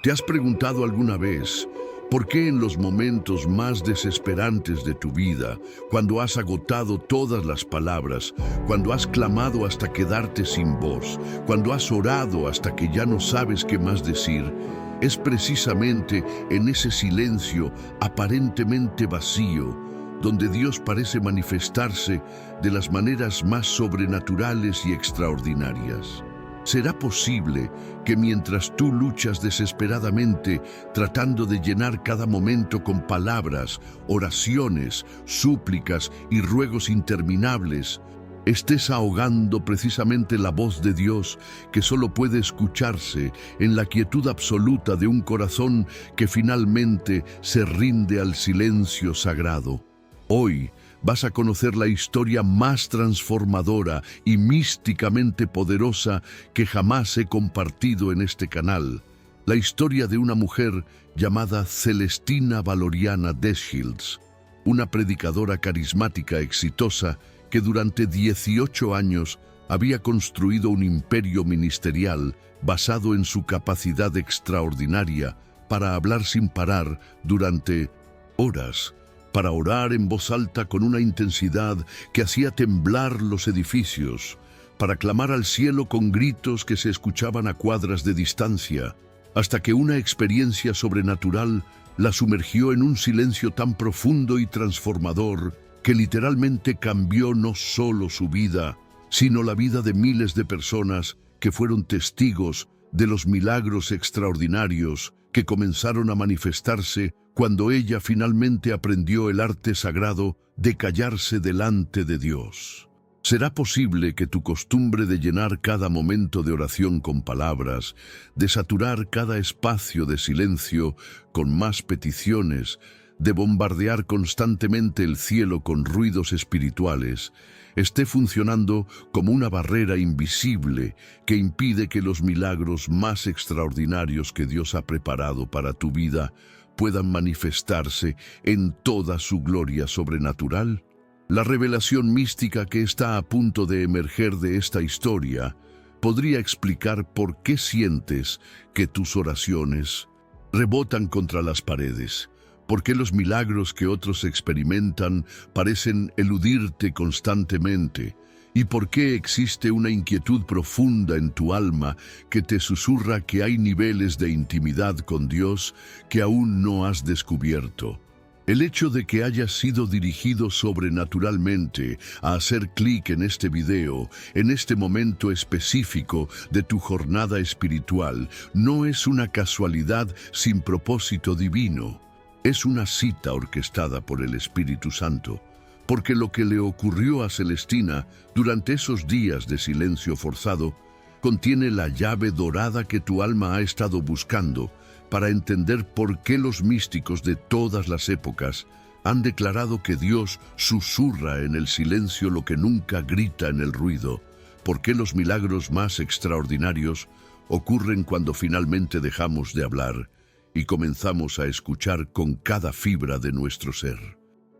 ¿Te has preguntado alguna vez por qué en los momentos más desesperantes de tu vida, cuando has agotado todas las palabras, cuando has clamado hasta quedarte sin voz, cuando has orado hasta que ya no sabes qué más decir, es precisamente en ese silencio aparentemente vacío donde Dios parece manifestarse de las maneras más sobrenaturales y extraordinarias? ¿Será posible que mientras tú luchas desesperadamente tratando de llenar cada momento con palabras, oraciones, súplicas y ruegos interminables, estés ahogando precisamente la voz de Dios que solo puede escucharse en la quietud absoluta de un corazón que finalmente se rinde al silencio sagrado? Hoy vas a conocer la historia más transformadora y místicamente poderosa que jamás he compartido en este canal. La historia de una mujer llamada Celestina Valoriana Deschilds, una predicadora carismática exitosa que durante 18 años había construido un imperio ministerial basado en su capacidad extraordinaria para hablar sin parar durante horas, para orar en voz alta con una intensidad que hacía temblar los edificios, para clamar al cielo con gritos que se escuchaban a cuadras de distancia, hasta que una experiencia sobrenatural la sumergió en un silencio tan profundo y transformador que literalmente cambió no solo su vida, sino la vida de miles de personas que fueron testigos de los milagros extraordinarios que comenzaron a manifestarse cuando ella finalmente aprendió el arte sagrado de callarse delante de Dios. ¿Será posible que tu costumbre de llenar cada momento de oración con palabras, de saturar cada espacio de silencio con más peticiones, de bombardear constantemente el cielo con ruidos espirituales, esté funcionando como una barrera invisible que impide que los milagros más extraordinarios que Dios ha preparado para tu vida puedan manifestarse en toda su gloria sobrenatural? La revelación mística que está a punto de emerger de esta historia podría explicar por qué sientes que tus oraciones rebotan contra las paredes, por qué los milagros que otros experimentan parecen eludirte constantemente, y por qué existe una inquietud profunda en tu alma que te susurra que hay niveles de intimidad con Dios que aún no has descubierto. El hecho de que hayas sido dirigido sobrenaturalmente a hacer clic en este video, en este momento específico de tu jornada espiritual, no es una casualidad sin propósito divino. Es una cita orquestada por el Espíritu Santo, porque lo que le ocurrió a Celestina durante esos días de silencio forzado contiene la llave dorada que tu alma ha estado buscando para entender por qué los místicos de todas las épocas han declarado que Dios susurra en el silencio lo que nunca grita en el ruido, por qué los milagros más extraordinarios ocurren cuando finalmente dejamos de hablar y comenzamos a escuchar con cada fibra de nuestro ser.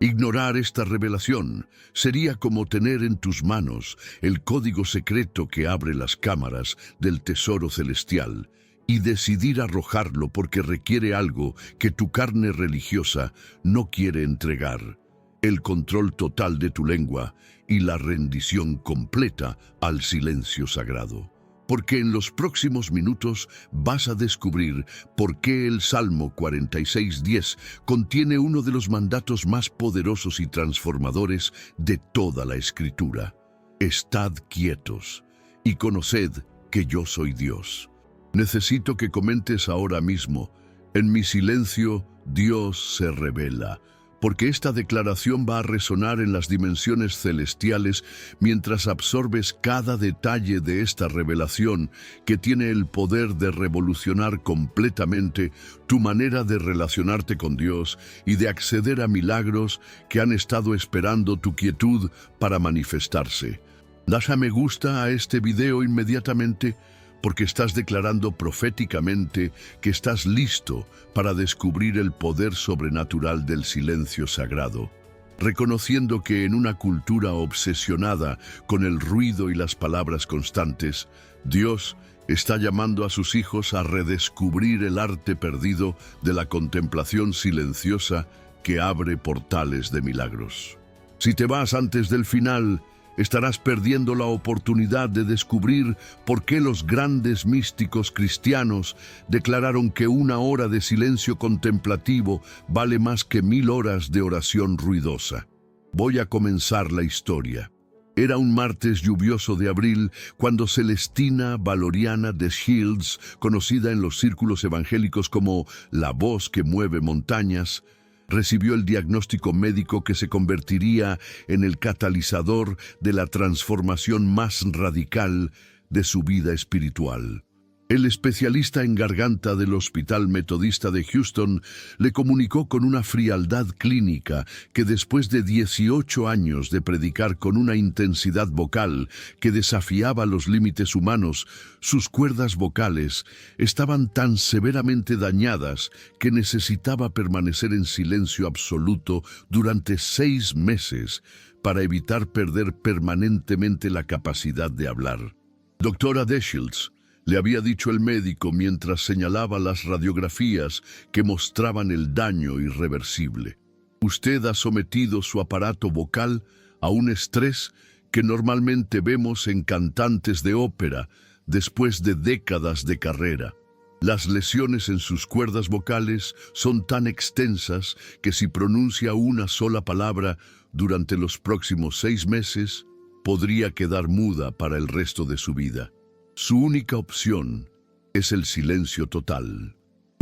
Ignorar esta revelación sería como tener en tus manos el código secreto que abre las cámaras del tesoro celestial y decidir arrojarlo porque requiere algo que tu carne religiosa no quiere entregar: el control total de tu lengua y la rendición completa al silencio sagrado. Porque en los próximos minutos vas a descubrir por qué el Salmo 46:10 contiene uno de los mandatos más poderosos y transformadores de toda la Escritura. Estad quietos y conoced que yo soy Dios. Necesito que comentes ahora mismo: en mi silencio Dios se revela, porque esta declaración va a resonar en las dimensiones celestiales mientras absorbes cada detalle de esta revelación que tiene el poder de revolucionar completamente tu manera de relacionarte con Dios y de acceder a milagros que han estado esperando tu quietud para manifestarse. Das a me gusta a este video inmediatamente, porque estás declarando proféticamente que estás listo para descubrir el poder sobrenatural del silencio sagrado, reconociendo que en una cultura obsesionada con el ruido y las palabras constantes, Dios Está llamando a sus hijos a redescubrir el arte perdido de la contemplación silenciosa que abre portales de milagros. Si te vas antes del final, estarás perdiendo la oportunidad de descubrir por qué los grandes místicos cristianos declararon que 1 hora de silencio contemplativo vale más que 1000 horas de oración ruidosa. Voy a comenzar la historia. Era un martes lluvioso de abril cuando Celestina Valoriana de Shields, conocida en los círculos evangélicos como la voz que mueve montañas, recibió el diagnóstico médico que se convertiría en el catalizador de la transformación más radical de su vida espiritual. El especialista en garganta del Hospital Metodista de Houston le comunicó con una frialdad clínica que después de 18 años de predicar con una intensidad vocal que desafiaba los límites humanos, sus cuerdas vocales estaban tan severamente dañadas que necesitaba permanecer en silencio absoluto durante 6 meses para evitar perder permanentemente la capacidad de hablar. Doctora Shields, le había dicho el médico mientras señalaba las radiografías que mostraban el daño irreversible. Usted ha sometido su aparato vocal a un estrés que normalmente vemos en cantantes de ópera después de décadas de carrera. Las lesiones en sus cuerdas vocales son tan extensas que si pronuncia una sola palabra durante los próximos 6 meses, podría quedar muda para el resto de su vida. Su única opción es el silencio total.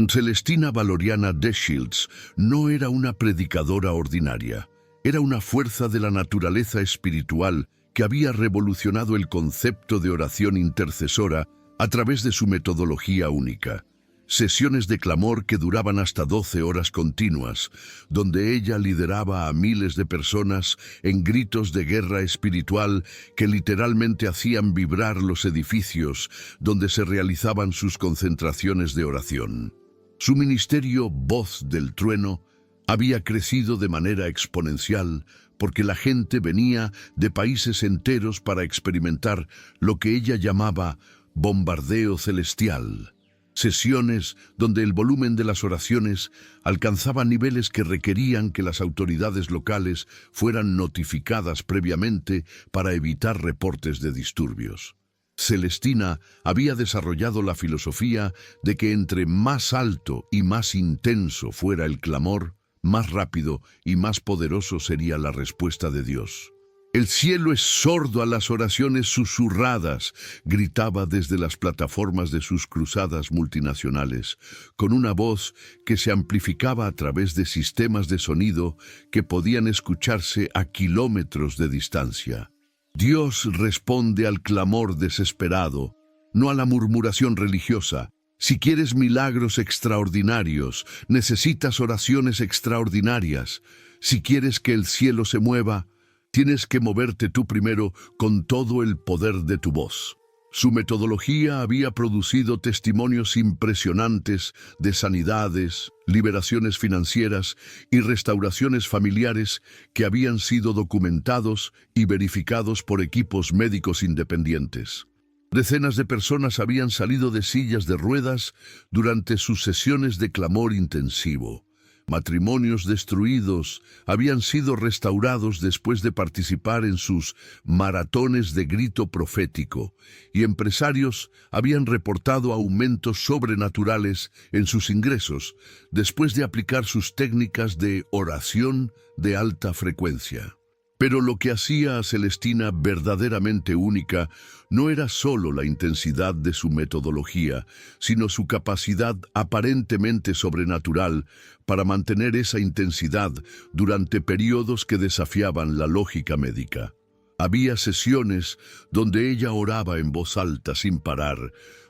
Celestina Valoriana de Shields no era una predicadora ordinaria. Era una fuerza de la naturaleza espiritual que había revolucionado el concepto de oración intercesora a través de su metodología única. Sesiones de clamor que duraban hasta 12 horas continuas, donde ella lideraba a miles de personas en gritos de guerra espiritual que literalmente hacían vibrar los edificios donde se realizaban sus concentraciones de oración. Su ministerio Voz del Trueno había crecido de manera exponencial porque la gente venía de países enteros para experimentar lo que ella llamaba bombardeo celestial. Sesiones donde el volumen de las oraciones alcanzaba niveles que requerían que las autoridades locales fueran notificadas previamente para evitar reportes de disturbios. Celestina había desarrollado la filosofía de que entre más alto y más intenso fuera el clamor, más rápido y más poderoso sería la respuesta de Dios. El cielo es sordo a las oraciones susurradas, gritaba desde las plataformas de sus cruzadas multinacionales, con una voz que se amplificaba a través de sistemas de sonido que podían escucharse a kilómetros de distancia. Dios responde al clamor desesperado, no a la murmuración religiosa. Si quieres milagros extraordinarios, necesitas oraciones extraordinarias. Si quieres que el cielo se mueva, tienes que moverte tú primero con todo el poder de tu voz. Su metodología había producido testimonios impresionantes de sanidades, liberaciones financieras y restauraciones familiares que habían sido documentados y verificados por equipos médicos independientes. Decenas de personas habían salido de sillas de ruedas durante sus sesiones de clamor intensivo. Matrimonios destruidos habían sido restaurados después de participar en sus maratones de grito profético, y empresarios habían reportado aumentos sobrenaturales en sus ingresos después de aplicar sus técnicas de oración de alta frecuencia. Pero lo que hacía a Celestina verdaderamente única no era solo la intensidad de su metodología, sino su capacidad aparentemente sobrenatural para mantener esa intensidad durante periodos que desafiaban la lógica médica. Había sesiones donde ella oraba en voz alta sin parar,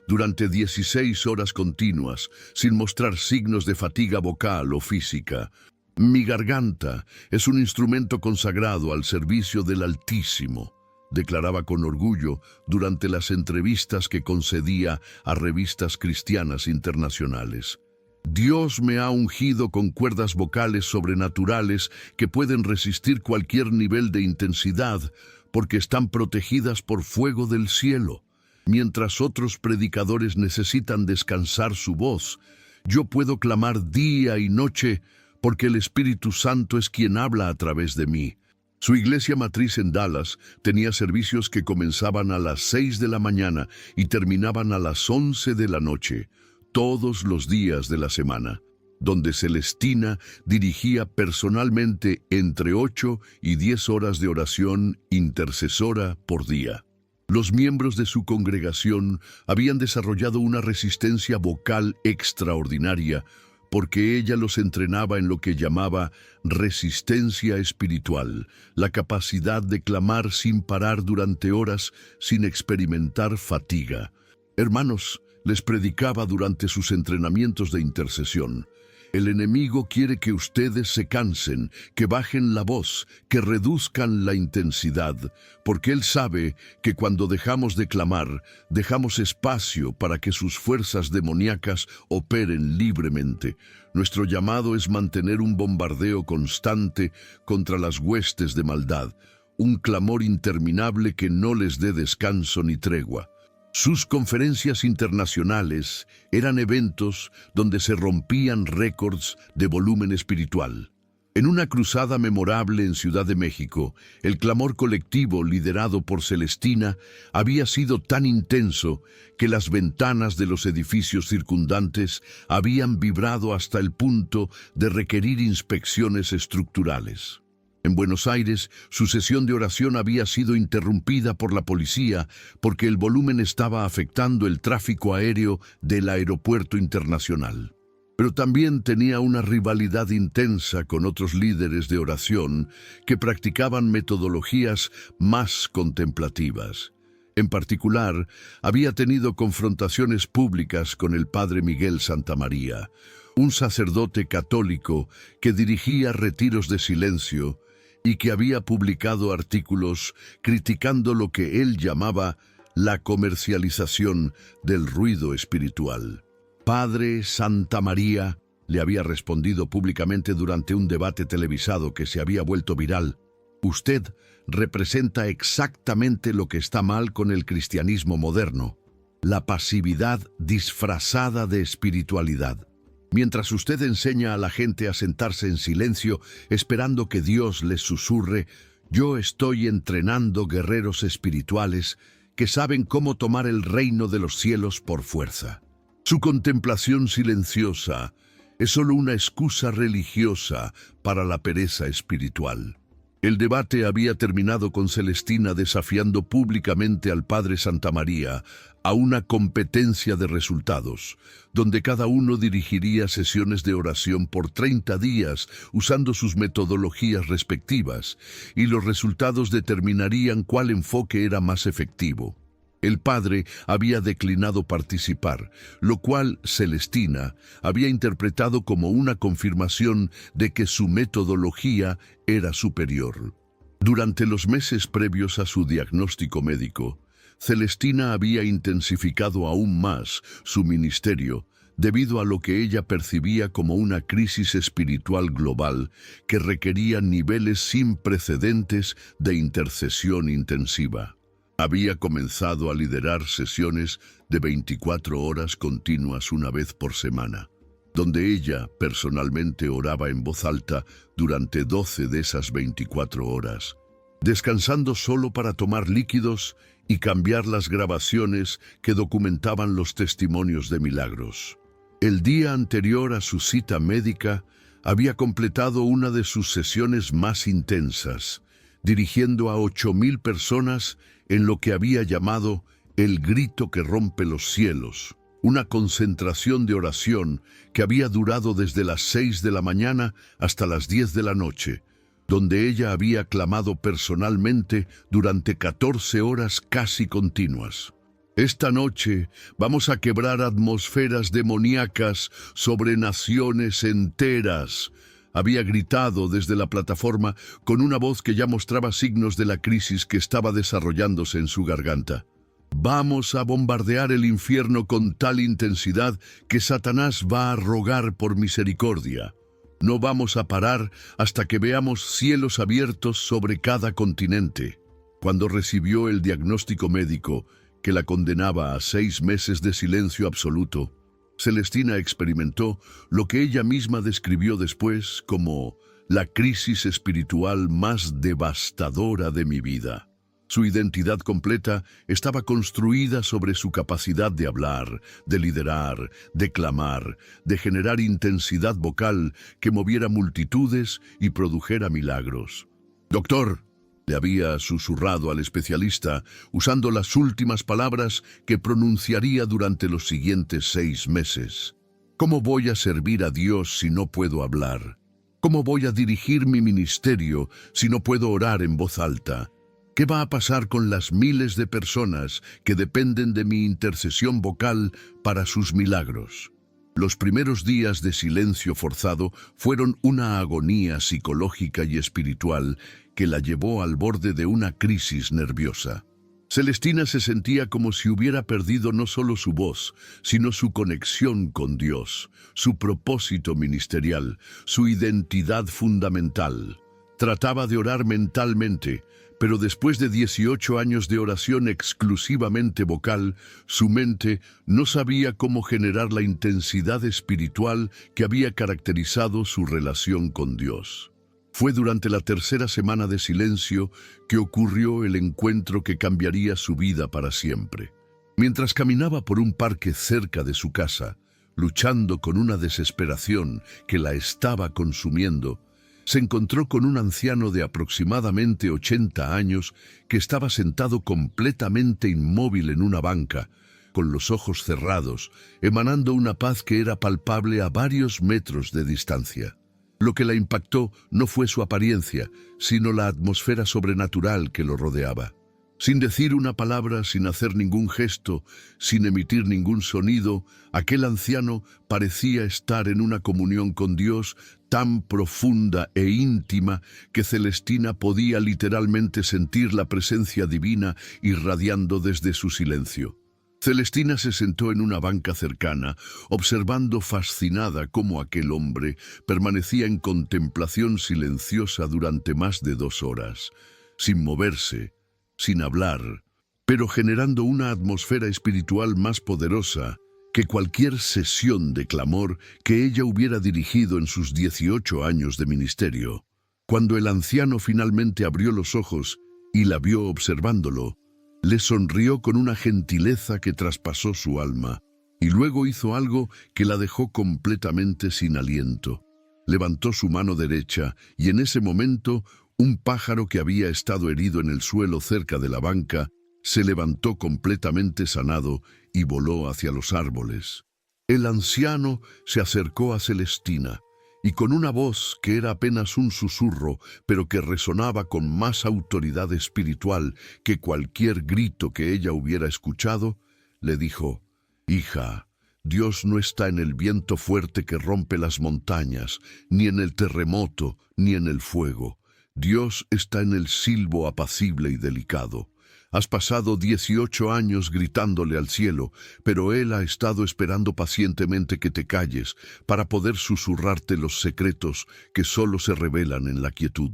durante 16 horas continuas, sin mostrar signos de fatiga vocal o física. Mi garganta es un instrumento consagrado al servicio del Altísimo, declaraba con orgullo durante las entrevistas que concedía a revistas cristianas internacionales. Dios me ha ungido con cuerdas vocales sobrenaturales que pueden resistir cualquier nivel de intensidad porque están protegidas por fuego del cielo. Mientras otros predicadores necesitan descansar su voz, yo puedo clamar día y noche porque el Espíritu Santo es quien habla a través de mí. Su iglesia matriz en Dallas tenía servicios que comenzaban a las 6 de la mañana y terminaban a las 11 de la noche, todos los días de la semana, donde Celestina dirigía personalmente entre 8 y 10 horas de oración intercesora por día. Los miembros de su congregación habían desarrollado una resistencia vocal extraordinaria porque ella los entrenaba en lo que llamaba resistencia espiritual, la capacidad de clamar sin parar durante horas sin experimentar fatiga. Hermanos, les predicaba durante sus entrenamientos de intercesión. El enemigo quiere que ustedes se cansen, que bajen la voz, que reduzcan la intensidad, porque él sabe que cuando dejamos de clamar, dejamos espacio para que sus fuerzas demoníacas operen libremente. Nuestro llamado es mantener un bombardeo constante contra las huestes de maldad, un clamor interminable que no les dé descanso ni tregua. Sus conferencias internacionales eran eventos donde se rompían récords de volumen espiritual. En una cruzada memorable en Ciudad de México, el clamor colectivo liderado por Celestina había sido tan intenso que las ventanas de los edificios circundantes habían vibrado hasta el punto de requerir inspecciones estructurales. En Buenos Aires, su sesión de oración había sido interrumpida por la policía porque el volumen estaba afectando el tráfico aéreo del aeropuerto internacional. Pero también tenía una rivalidad intensa con otros líderes de oración que practicaban metodologías más contemplativas. En particular, había tenido confrontaciones públicas con el padre Miguel Santamaría, un sacerdote católico que dirigía retiros de silencio y que había publicado artículos criticando lo que él llamaba la comercialización del ruido espiritual. Padre Santamaría le había respondido públicamente durante un debate televisado que se había vuelto viral: usted representa exactamente lo que está mal con el cristianismo moderno, la pasividad disfrazada de espiritualidad. Mientras usted enseña a la gente a sentarse en silencio, esperando que Dios les susurre, yo estoy entrenando guerreros espirituales que saben cómo tomar el reino de los cielos por fuerza. Su contemplación silenciosa es solo una excusa religiosa para la pereza espiritual. El debate había terminado con Celestina desafiando públicamente al padre Santamaría a una competencia de resultados, donde cada uno dirigiría sesiones de oración por 30 días usando sus metodologías respectivas, y los resultados determinarían cuál enfoque era más efectivo. El padre había declinado participar, lo cual Celestina había interpretado como una confirmación de que su metodología era superior. Durante los meses previos a su diagnóstico médico, Celestina había intensificado aún más su ministerio debido a lo que ella percibía como una crisis espiritual global que requería niveles sin precedentes de intercesión intensiva. Había comenzado a liderar sesiones de 24 horas continuas una vez por semana, donde ella personalmente oraba en voz alta durante 12 de esas 24 horas, descansando solo para tomar líquidos y cambiar las grabaciones que documentaban los testimonios de milagros. El día anterior a su cita médica, había completado una de sus sesiones más intensas, dirigiendo a 8,000 personas en lo que había llamado el grito que rompe los cielos, una concentración de oración que había durado desde las 6 de la mañana hasta las 10 de la noche, donde ella había clamado personalmente durante 14 horas casi continuas. Esta noche vamos a quebrar atmósferas demoníacas sobre naciones enteras, había gritado desde la plataforma con una voz que ya mostraba signos de la crisis que estaba desarrollándose en su garganta. Vamos a bombardear el infierno con tal intensidad que Satanás va a rogar por misericordia. No vamos a parar hasta que veamos cielos abiertos sobre cada continente. Cuando recibió el diagnóstico médico, que la condenaba a 6 meses de silencio absoluto, Celestina experimentó lo que ella misma describió después como la crisis espiritual más devastadora de mi vida. Su identidad completa estaba construida sobre su capacidad de hablar, de liderar, de clamar, de generar intensidad vocal que moviera multitudes y produjera milagros. «Doctor», le había susurrado al especialista, usando las últimas palabras que pronunciaría durante los siguientes 6 meses. «¿Cómo voy a servir a Dios si no puedo hablar? ¿Cómo voy a dirigir mi ministerio si no puedo orar en voz alta? ¿Qué va a pasar con las miles de personas que dependen de mi intercesión vocal para sus milagros?» Los primeros días de silencio forzado fueron una agonía psicológica y espiritual que la llevó al borde de una crisis nerviosa. Celestina se sentía como si hubiera perdido no solo su voz, sino su conexión con Dios, su propósito ministerial, su identidad fundamental. Trataba de orar mentalmente, pero después de 18 años de oración exclusivamente vocal, su mente no sabía cómo generar la intensidad espiritual que había caracterizado su relación con Dios. Fue durante la tercera semana de silencio que ocurrió el encuentro que cambiaría su vida para siempre. Mientras caminaba por un parque cerca de su casa, luchando con una desesperación que la estaba consumiendo, se encontró con un anciano de aproximadamente 80 años que estaba sentado completamente inmóvil en una banca, con los ojos cerrados, emanando una paz que era palpable a varios metros de distancia. Lo que la impactó no fue su apariencia, sino la atmósfera sobrenatural que lo rodeaba. Sin decir una palabra, sin hacer ningún gesto, sin emitir ningún sonido, aquel anciano parecía estar en una comunión con Dios tan profunda e íntima que Celestina podía literalmente sentir la presencia divina irradiando desde su silencio. Celestina se sentó en una banca cercana, observando fascinada cómo aquel hombre permanecía en contemplación silenciosa durante más de 2 horas, sin moverse, sin hablar, pero generando una atmósfera espiritual más poderosa que cualquier sesión de clamor que ella hubiera dirigido en sus 18 años de ministerio. Cuando el anciano finalmente abrió los ojos y la vio observándolo, le sonrió con una gentileza que traspasó su alma, y luego hizo algo que la dejó completamente sin aliento. Levantó su mano derecha y en ese momento un pájaro que había estado herido en el suelo cerca de la banca se levantó completamente sanado y voló hacia los árboles. El anciano se acercó a Celestina y con una voz que era apenas un susurro, pero que resonaba con más autoridad espiritual que cualquier grito que ella hubiera escuchado, le dijo: «Hija, Dios no está en el viento fuerte que rompe las montañas, ni en el terremoto, ni en el fuego. Dios está en el silbo apacible y delicado. Has pasado 18 años gritándole al cielo, pero Él ha estado esperando pacientemente que te calles para poder susurrarte los secretos que solo se revelan en la quietud».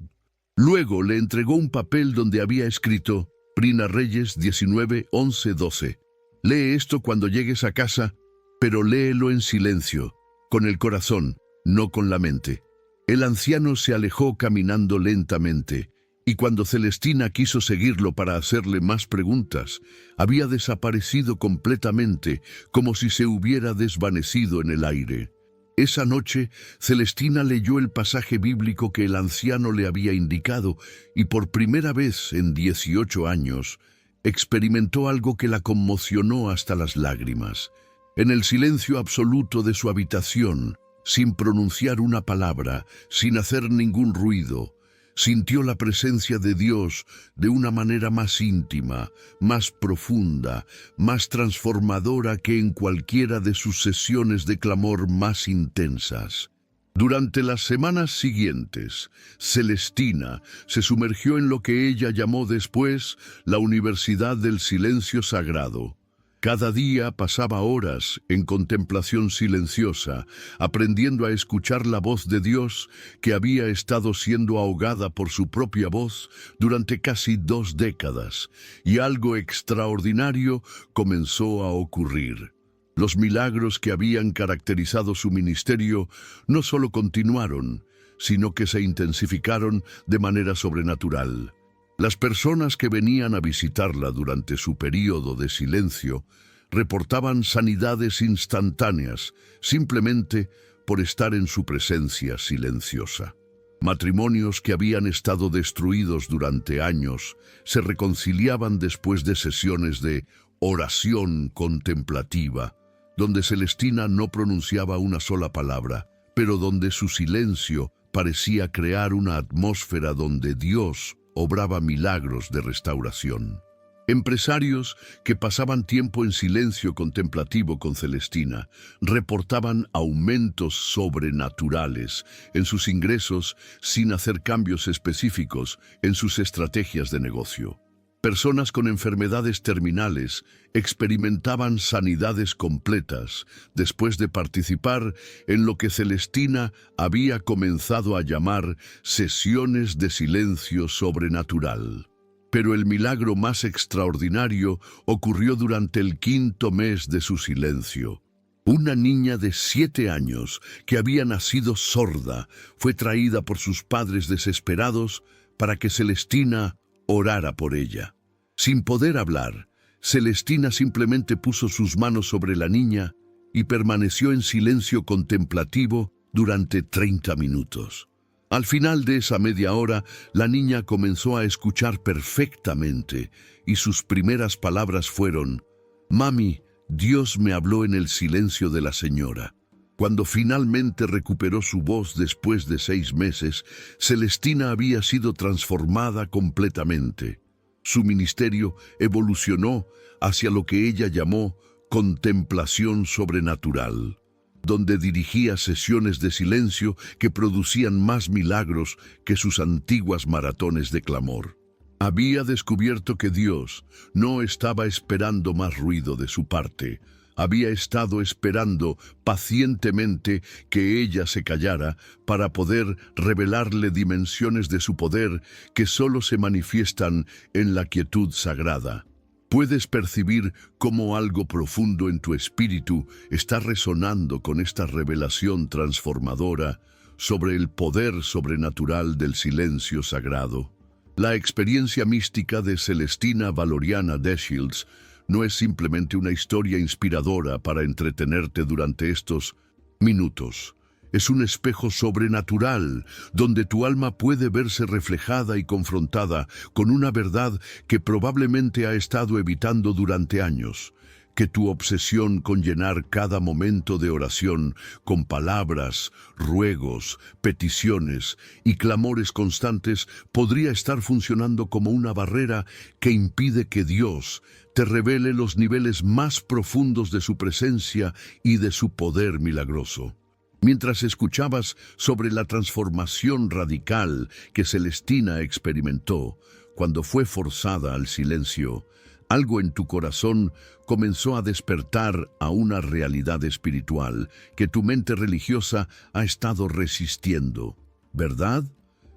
Luego le entregó un papel donde había escrito: «Prina Reyes 19, 11, 12. Lee esto cuando llegues a casa, pero léelo en silencio, con el corazón, no con la mente». El anciano se alejó caminando lentamente, y cuando Celestina quiso seguirlo para hacerle más preguntas, había desaparecido completamente, como si se hubiera desvanecido en el aire. Esa noche, Celestina leyó el pasaje bíblico que el anciano le había indicado, y por primera vez en 18 años, experimentó algo que la conmocionó hasta las lágrimas. En el silencio absoluto de su habitación, sin pronunciar una palabra, sin hacer ningún ruido, sintió la presencia de Dios de una manera más íntima, más profunda, más transformadora que en cualquiera de sus sesiones de clamor más intensas. Durante las semanas siguientes, Celestina se sumergió en lo que ella llamó después la Universidad del Silencio Sagrado. Cada día pasaba horas en contemplación silenciosa, aprendiendo a escuchar la voz de Dios que había estado siendo ahogada por su propia voz durante casi 2 décadas, y algo extraordinario comenzó a ocurrir. Los milagros que habían caracterizado su ministerio no solo continuaron, sino que se intensificaron de manera sobrenatural. Las personas que venían a visitarla durante su período de silencio reportaban sanidades instantáneas, simplemente por estar en su presencia silenciosa. Matrimonios que habían estado destruidos durante años se reconciliaban después de sesiones de oración contemplativa, donde Celestina no pronunciaba una sola palabra, pero donde su silencio parecía crear una atmósfera donde Dios obraba milagros de restauración. Empresarios que pasaban tiempo en silencio contemplativo con Celestina reportaban aumentos sobrenaturales en sus ingresos sin hacer cambios específicos en sus estrategias de negocio. Personas con enfermedades terminales experimentaban sanidades completas después de participar en lo que Celestina había comenzado a llamar sesiones de silencio sobrenatural. Pero el milagro más extraordinario ocurrió durante el 5º mes de su silencio. Una niña de 7 años que había nacido sorda fue traída por sus padres desesperados para que Celestina orara por ella. Sin poder hablar, Celestina simplemente puso sus manos sobre la niña y permaneció en silencio contemplativo durante 30 minutos. Al final de esa media hora, la niña comenzó a escuchar perfectamente y sus primeras palabras fueron: «Mami, Dios me habló en el silencio de la señora». Cuando finalmente recuperó su voz después de 6 meses, Celestina había sido transformada completamente. Su ministerio evolucionó hacia lo que ella llamó contemplación sobrenatural, donde dirigía sesiones de silencio que producían más milagros que sus antiguas maratones de clamor. Había descubierto que Dios no estaba esperando más ruido de su parte. Había estado esperando pacientemente que ella se callara para poder revelarle dimensiones de su poder que solo se manifiestan en la quietud sagrada. Puedes percibir cómo algo profundo en tu espíritu está resonando con esta revelación transformadora sobre el poder sobrenatural del silencio sagrado. La experiencia mística de Celestina Valoriana Deschilds no es simplemente una historia inspiradora para entretenerte durante estos minutos. Es un espejo sobrenatural donde tu alma puede verse reflejada y confrontada con una verdad que probablemente ha estado evitando durante años. Que tu obsesión con llenar cada momento de oración con palabras, ruegos, peticiones y clamores constantes podría estar funcionando como una barrera que impide que Dios te revele los niveles más profundos de su presencia y de su poder milagroso. Mientras escuchabas sobre la transformación radical que Celestina experimentó cuando fue forzada al silencio, algo en tu corazón comenzó a despertar a una realidad espiritual que tu mente religiosa ha estado resistiendo, ¿verdad?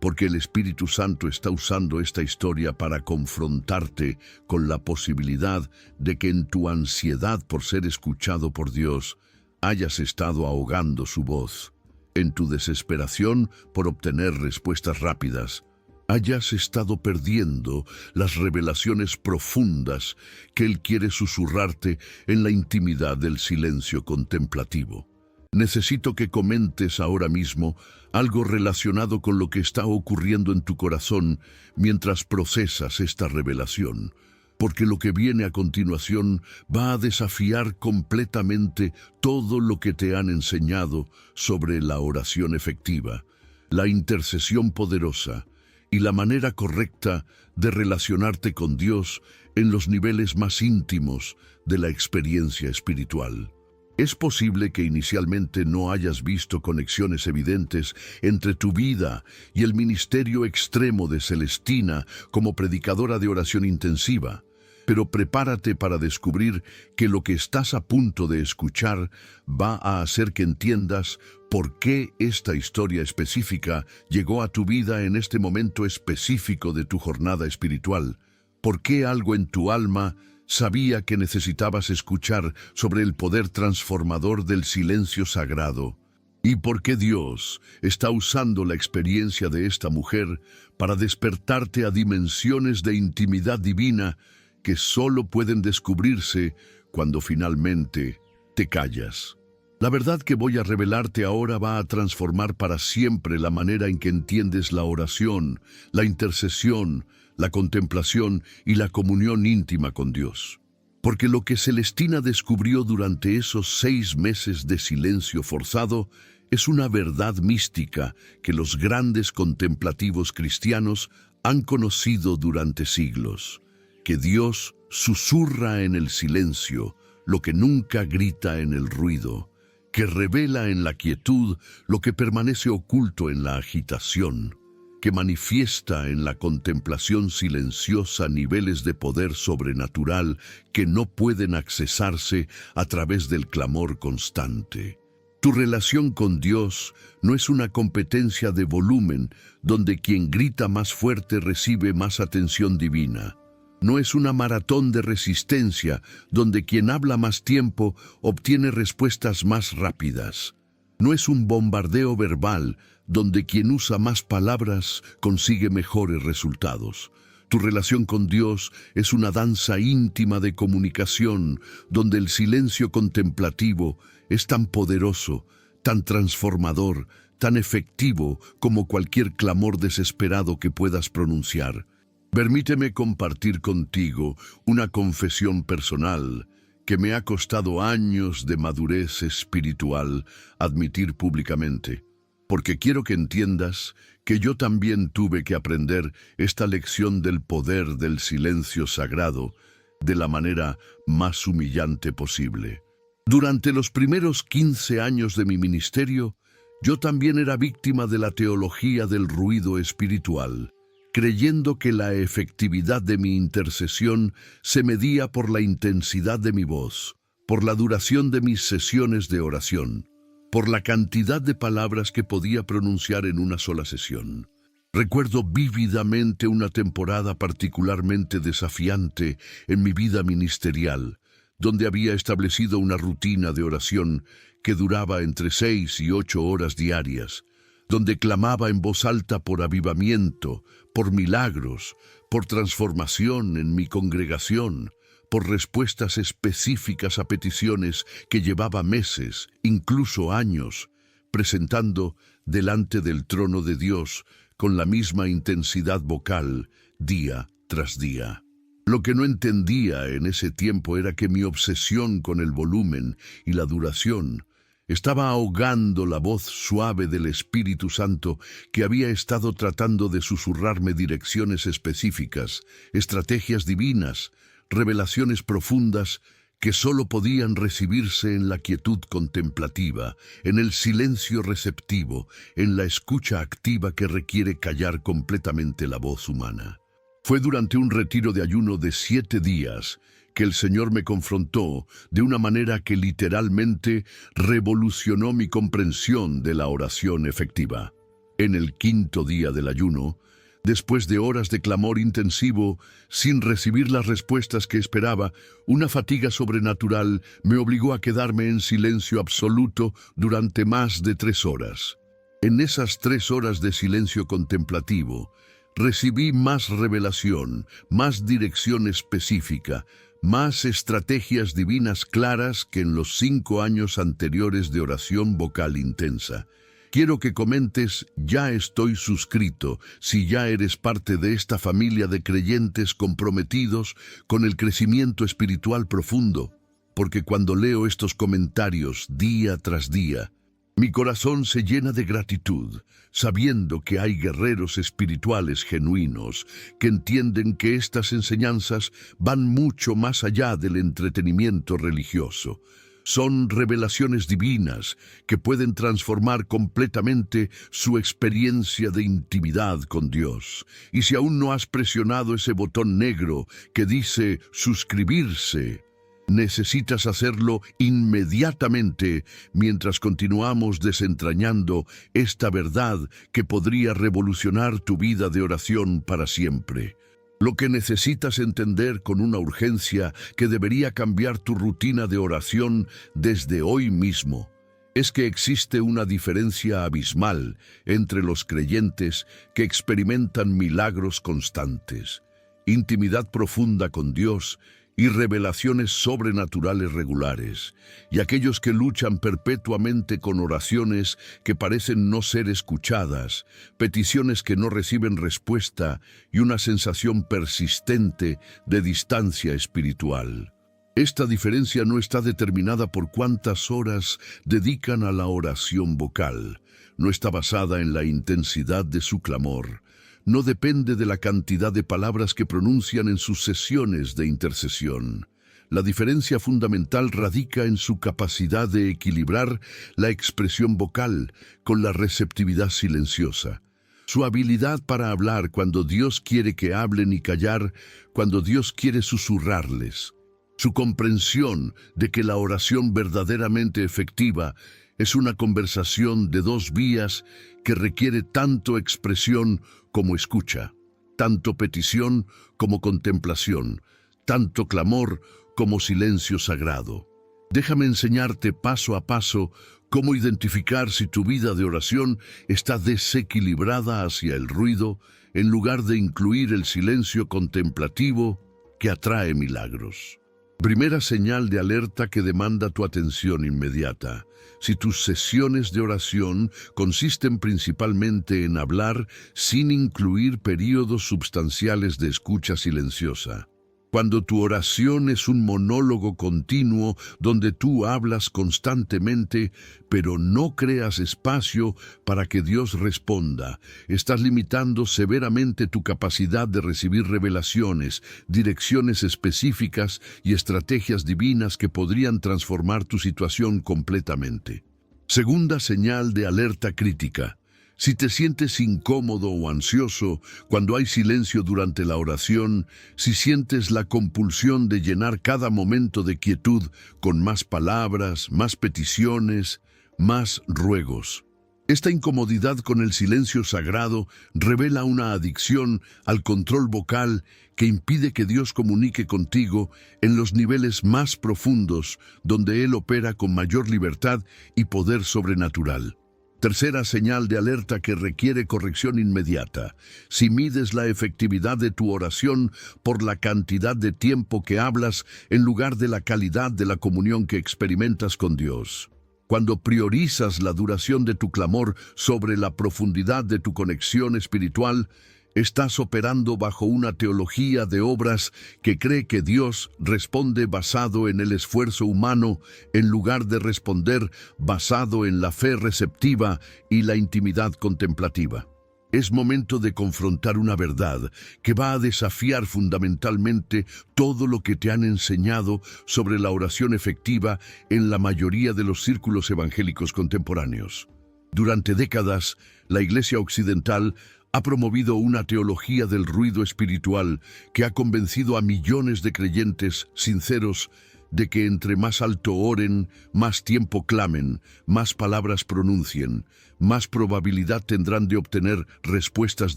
Porque el Espíritu Santo está usando esta historia para confrontarte con la posibilidad de que en tu ansiedad por ser escuchado por Dios hayas estado ahogando su voz, en tu desesperación por obtener respuestas rápidas, hayas estado perdiendo las revelaciones profundas que Él quiere susurrarte en la intimidad del silencio contemplativo. Necesito que comentes ahora mismo algo relacionado con lo que está ocurriendo en tu corazón mientras procesas esta revelación, porque lo que viene a continuación va a desafiar completamente todo lo que te han enseñado sobre la oración efectiva, la intercesión poderosa y la manera correcta de relacionarte con Dios en los niveles más íntimos de la experiencia espiritual. Es posible que inicialmente no hayas visto conexiones evidentes entre tu vida y el ministerio extremo de Celestina como predicadora de oración intensiva, pero prepárate para descubrir que lo que estás a punto de escuchar va a hacer que entiendas por qué esta historia específica llegó a tu vida en este momento específico de tu jornada espiritual. ¿Por qué algo en tu alma sabía que necesitabas escuchar sobre el poder transformador del silencio sagrado? ¿Y por qué Dios está usando la experiencia de esta mujer para despertarte a dimensiones de intimidad divina que solo pueden descubrirse cuando finalmente te callas? La verdad que voy a revelarte ahora va a transformar para siempre la manera en que entiendes la oración, la intercesión, la contemplación y la comunión íntima con Dios. Porque lo que Celestina descubrió durante esos 6 meses de silencio forzado es una verdad mística que los grandes contemplativos cristianos han conocido durante siglos, que Dios susurra en el silencio lo que nunca grita en el ruido, que revela en la quietud lo que permanece oculto en la agitación, que manifiesta en la contemplación silenciosa niveles de poder sobrenatural que no pueden accesarse a través del clamor constante. Tu relación con Dios no es una competencia de volumen donde quien grita más fuerte recibe más atención divina. No es una maratón de resistencia donde quien habla más tiempo obtiene respuestas más rápidas. No es un bombardeo verbal donde quien usa más palabras consigue mejores resultados. Tu relación con Dios es una danza íntima de comunicación donde el silencio contemplativo es tan poderoso, tan transformador, tan efectivo como cualquier clamor desesperado que puedas pronunciar. Permíteme compartir contigo una confesión personal que me ha costado años de madurez espiritual admitir públicamente, porque quiero que entiendas que yo también tuve que aprender esta lección del poder del silencio sagrado de la manera más humillante posible. Durante los primeros 15 años de mi ministerio, yo también era víctima de la teología del ruido espiritual, creyendo que la efectividad de mi intercesión se medía por la intensidad de mi voz, por la duración de mis sesiones de oración, por la cantidad de palabras que podía pronunciar en una sola sesión. Recuerdo vívidamente una temporada particularmente desafiante en mi vida ministerial, donde había establecido una rutina de oración que duraba entre 6 y 8 horas diarias, donde clamaba en voz alta por avivamiento, por milagros, por transformación en mi congregación, por respuestas específicas a peticiones que llevaba meses, incluso años, presentando delante del trono de Dios con la misma intensidad vocal, día tras día. Lo que no entendía en ese tiempo era que mi obsesión con el volumen y la duración estaba ahogando la voz suave del Espíritu Santo que había estado tratando de susurrarme direcciones específicas, estrategias divinas, revelaciones profundas que solo podían recibirse en la quietud contemplativa, en el silencio receptivo, en la escucha activa que requiere callar completamente la voz humana. Fue durante un retiro de ayuno de 7 días que el Señor me confrontó de una manera que literalmente revolucionó mi comprensión de la oración efectiva. En el 5.º día del ayuno, después de horas de clamor intensivo, sin recibir las respuestas que esperaba, una fatiga sobrenatural me obligó a quedarme en silencio absoluto durante más de 3 horas. En esas 3 horas de silencio contemplativo, recibí más revelación, más dirección específica, más estrategias divinas claras que en los 5 años anteriores de oración vocal intensa. Quiero que comentes, ya estoy suscrito, si ya eres parte de esta familia de creyentes comprometidos con el crecimiento espiritual profundo, porque cuando leo estos comentarios día tras día, mi corazón se llena de gratitud, sabiendo que hay guerreros espirituales genuinos que entienden que estas enseñanzas van mucho más allá del entretenimiento religioso. Son revelaciones divinas que pueden transformar completamente su experiencia de intimidad con Dios. Y si aún no has presionado ese botón negro que dice suscribirse, necesitas hacerlo inmediatamente mientras continuamos desentrañando esta verdad que podría revolucionar tu vida de oración para siempre. Lo que necesitas entender con una urgencia que debería cambiar tu rutina de oración desde hoy mismo es que existe una diferencia abismal entre los creyentes que experimentan milagros constantes, intimidad profunda con Dios y revelaciones sobrenaturales regulares, y aquellos que luchan perpetuamente con oraciones que parecen no ser escuchadas, peticiones que no reciben respuesta y una sensación persistente de distancia espiritual. Esta diferencia no está determinada por cuántas horas dedican a la oración vocal, no está basada en la intensidad de su clamor, no depende de la cantidad de palabras que pronuncian en sus sesiones de intercesión. La diferencia fundamental radica en su capacidad de equilibrar la expresión vocal con la receptividad silenciosa. Su habilidad para hablar cuando Dios quiere que hablen y callar cuando Dios quiere susurrarles. Su comprensión de que la oración verdaderamente efectiva es una conversación de dos vías que requiere tanto expresión como escucha, tanto petición como contemplación, tanto clamor como silencio sagrado. Déjame enseñarte paso a paso cómo identificar si tu vida de oración está desequilibrada hacia el ruido en lugar de incluir el silencio contemplativo que atrae milagros. Primera señal de alerta que demanda tu atención inmediata. Si tus sesiones de oración consisten principalmente en hablar sin incluir períodos substanciales de escucha silenciosa. Cuando tu oración es un monólogo continuo donde tú hablas constantemente, pero no creas espacio para que Dios responda, estás limitando severamente tu capacidad de recibir revelaciones, direcciones específicas y estrategias divinas que podrían transformar tu situación completamente. Segunda señal de alerta crítica. Si te sientes incómodo o ansioso cuando hay silencio durante la oración, si sientes la compulsión de llenar cada momento de quietud con más palabras, más peticiones, más ruegos. Esta incomodidad con el silencio sagrado revela una adicción al control vocal que impide que Dios comunique contigo en los niveles más profundos, donde Él opera con mayor libertad y poder sobrenatural. Tercera señal de alerta que requiere corrección inmediata. Si mides la efectividad de tu oración por la cantidad de tiempo que hablas en lugar de la calidad de la comunión que experimentas con Dios. Cuando priorizas la duración de tu clamor sobre la profundidad de tu conexión espiritual, estás operando bajo una teología de obras que cree que Dios responde basado en el esfuerzo humano en lugar de responder basado en la fe receptiva y la intimidad contemplativa. Es momento de confrontar una verdad que va a desafiar fundamentalmente todo lo que te han enseñado sobre la oración efectiva en la mayoría de los círculos evangélicos contemporáneos. Durante décadas, la Iglesia Occidental ha promovido una teología del ruido espiritual que ha convencido a millones de creyentes sinceros de que entre más alto oren, más tiempo clamen, más palabras pronuncien, más probabilidad tendrán de obtener respuestas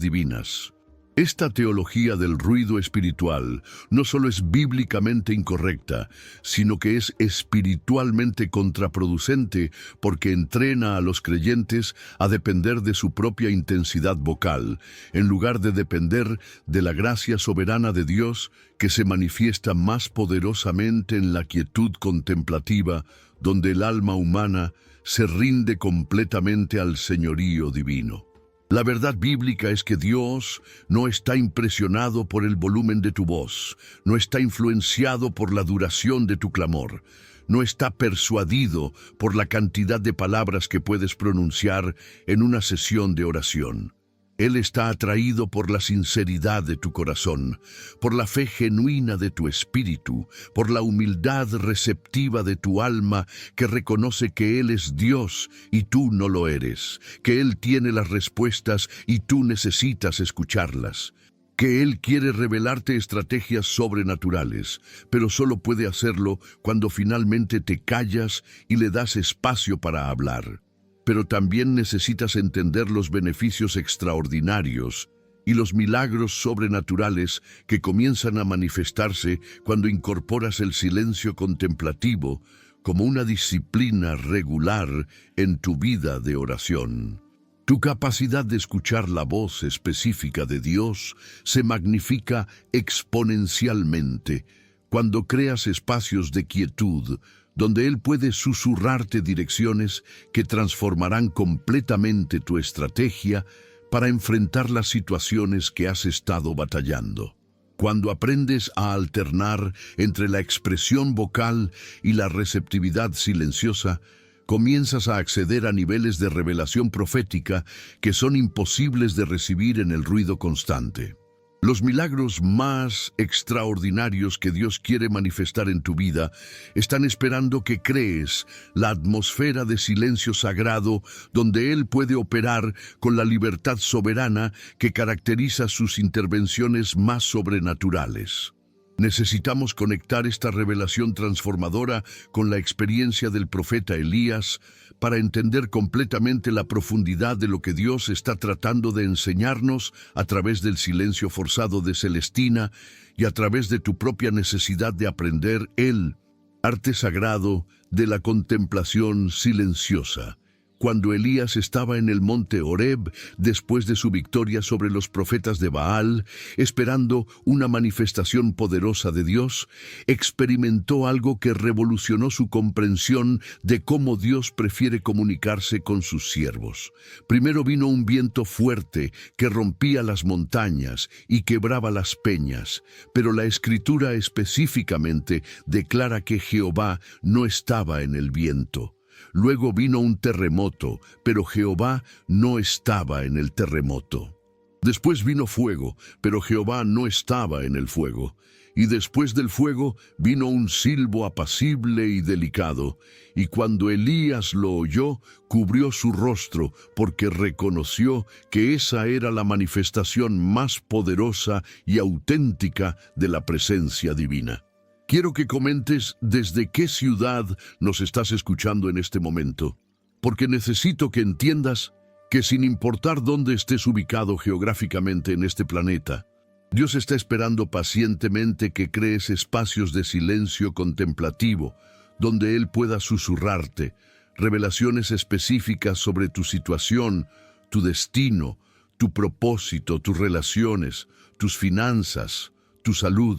divinas. Esta teología del ruido espiritual no solo es bíblicamente incorrecta, sino que es espiritualmente contraproducente porque entrena a los creyentes a depender de su propia intensidad vocal, en lugar de depender de la gracia soberana de Dios que se manifiesta más poderosamente en la quietud contemplativa, donde el alma humana se rinde completamente al señorío divino. La verdad bíblica es que Dios no está impresionado por el volumen de tu voz, no está influenciado por la duración de tu clamor, no está persuadido por la cantidad de palabras que puedes pronunciar en una sesión de oración. Él está atraído por la sinceridad de tu corazón, por la fe genuina de tu espíritu, por la humildad receptiva de tu alma que reconoce que Él es Dios y tú no lo eres, que Él tiene las respuestas y tú necesitas escucharlas, que Él quiere revelarte estrategias sobrenaturales, pero solo puede hacerlo cuando finalmente te callas y le das espacio para hablar. Pero también necesitas entender los beneficios extraordinarios y los milagros sobrenaturales que comienzan a manifestarse cuando incorporas el silencio contemplativo como una disciplina regular en tu vida de oración. Tu capacidad de escuchar la voz específica de Dios se magnifica exponencialmente cuando creas espacios de quietud donde Él puede susurrarte direcciones que transformarán completamente tu estrategia para enfrentar las situaciones que has estado batallando. Cuando aprendes a alternar entre la expresión vocal y la receptividad silenciosa, comienzas a acceder a niveles de revelación profética que son imposibles de recibir en el ruido constante. Los milagros más extraordinarios que Dios quiere manifestar en tu vida están esperando que crees la atmósfera de silencio sagrado donde Él puede operar con la libertad soberana que caracteriza sus intervenciones más sobrenaturales. Necesitamos conectar esta revelación transformadora con la experiencia del profeta Elías para entender completamente la profundidad de lo que Dios está tratando de enseñarnos a través del silencio forzado de Celestina y a través de tu propia necesidad de aprender el arte sagrado de la contemplación silenciosa. Cuando Elías estaba en el monte Horeb, después de su victoria sobre los profetas de Baal, esperando una manifestación poderosa de Dios, experimentó algo que revolucionó su comprensión de cómo Dios prefiere comunicarse con sus siervos. Primero vino un viento fuerte que rompía las montañas y quebraba las peñas, pero la Escritura específicamente declara que Jehová no estaba en el viento. Luego vino un terremoto, pero Jehová no estaba en el terremoto. Después vino fuego, pero Jehová no estaba en el fuego. Y después del fuego vino un silbo apacible y delicado. Y cuando Elías lo oyó, cubrió su rostro, porque reconoció que esa era la manifestación más poderosa y auténtica de la presencia divina. Quiero que comentes desde qué ciudad nos estás escuchando en este momento, porque necesito que entiendas que sin importar dónde estés ubicado geográficamente en este planeta, Dios está esperando pacientemente que crees espacios de silencio contemplativo, donde Él pueda susurrarte revelaciones específicas sobre tu situación, tu destino, tu propósito, tus relaciones, tus finanzas, tu salud,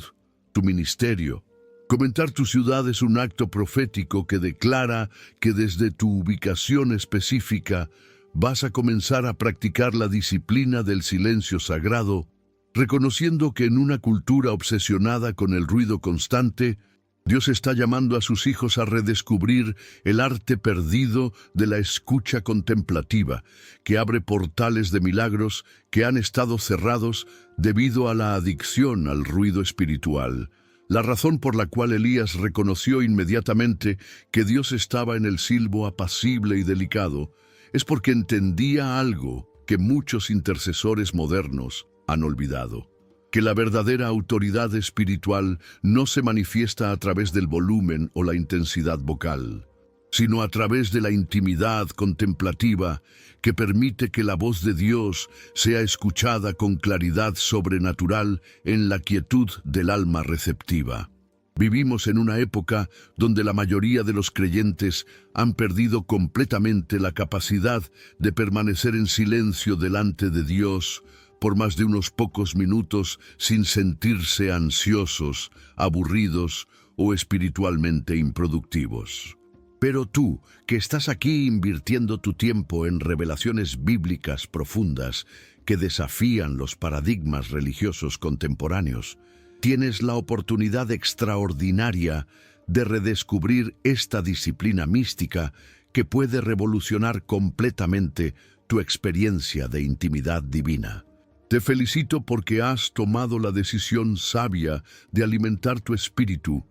tu ministerio. Comentar tu ciudad es un acto profético que declara que desde tu ubicación específica vas a comenzar a practicar la disciplina del silencio sagrado, reconociendo que en una cultura obsesionada con el ruido constante, Dios está llamando a sus hijos a redescubrir el arte perdido de la escucha contemplativa, que abre portales de milagros que han estado cerrados debido a la adicción al ruido espiritual. La razón por la cual Elías reconoció inmediatamente que Dios estaba en el silbo apacible y delicado es porque entendía algo que muchos intercesores modernos han olvidado: que la verdadera autoridad espiritual no se manifiesta a través del volumen o la intensidad vocal, sino a través de la intimidad contemplativa que permite que la voz de Dios sea escuchada con claridad sobrenatural en la quietud del alma receptiva. Vivimos en una época donde la mayoría de los creyentes han perdido completamente la capacidad de permanecer en silencio delante de Dios por más de unos pocos minutos sin sentirse ansiosos, aburridos o espiritualmente improductivos. Pero tú, que estás aquí invirtiendo tu tiempo en revelaciones bíblicas profundas que desafían los paradigmas religiosos contemporáneos, tienes la oportunidad extraordinaria de redescubrir esta disciplina mística que puede revolucionar completamente tu experiencia de intimidad divina. Te felicito porque has tomado la decisión sabia de alimentar tu espíritu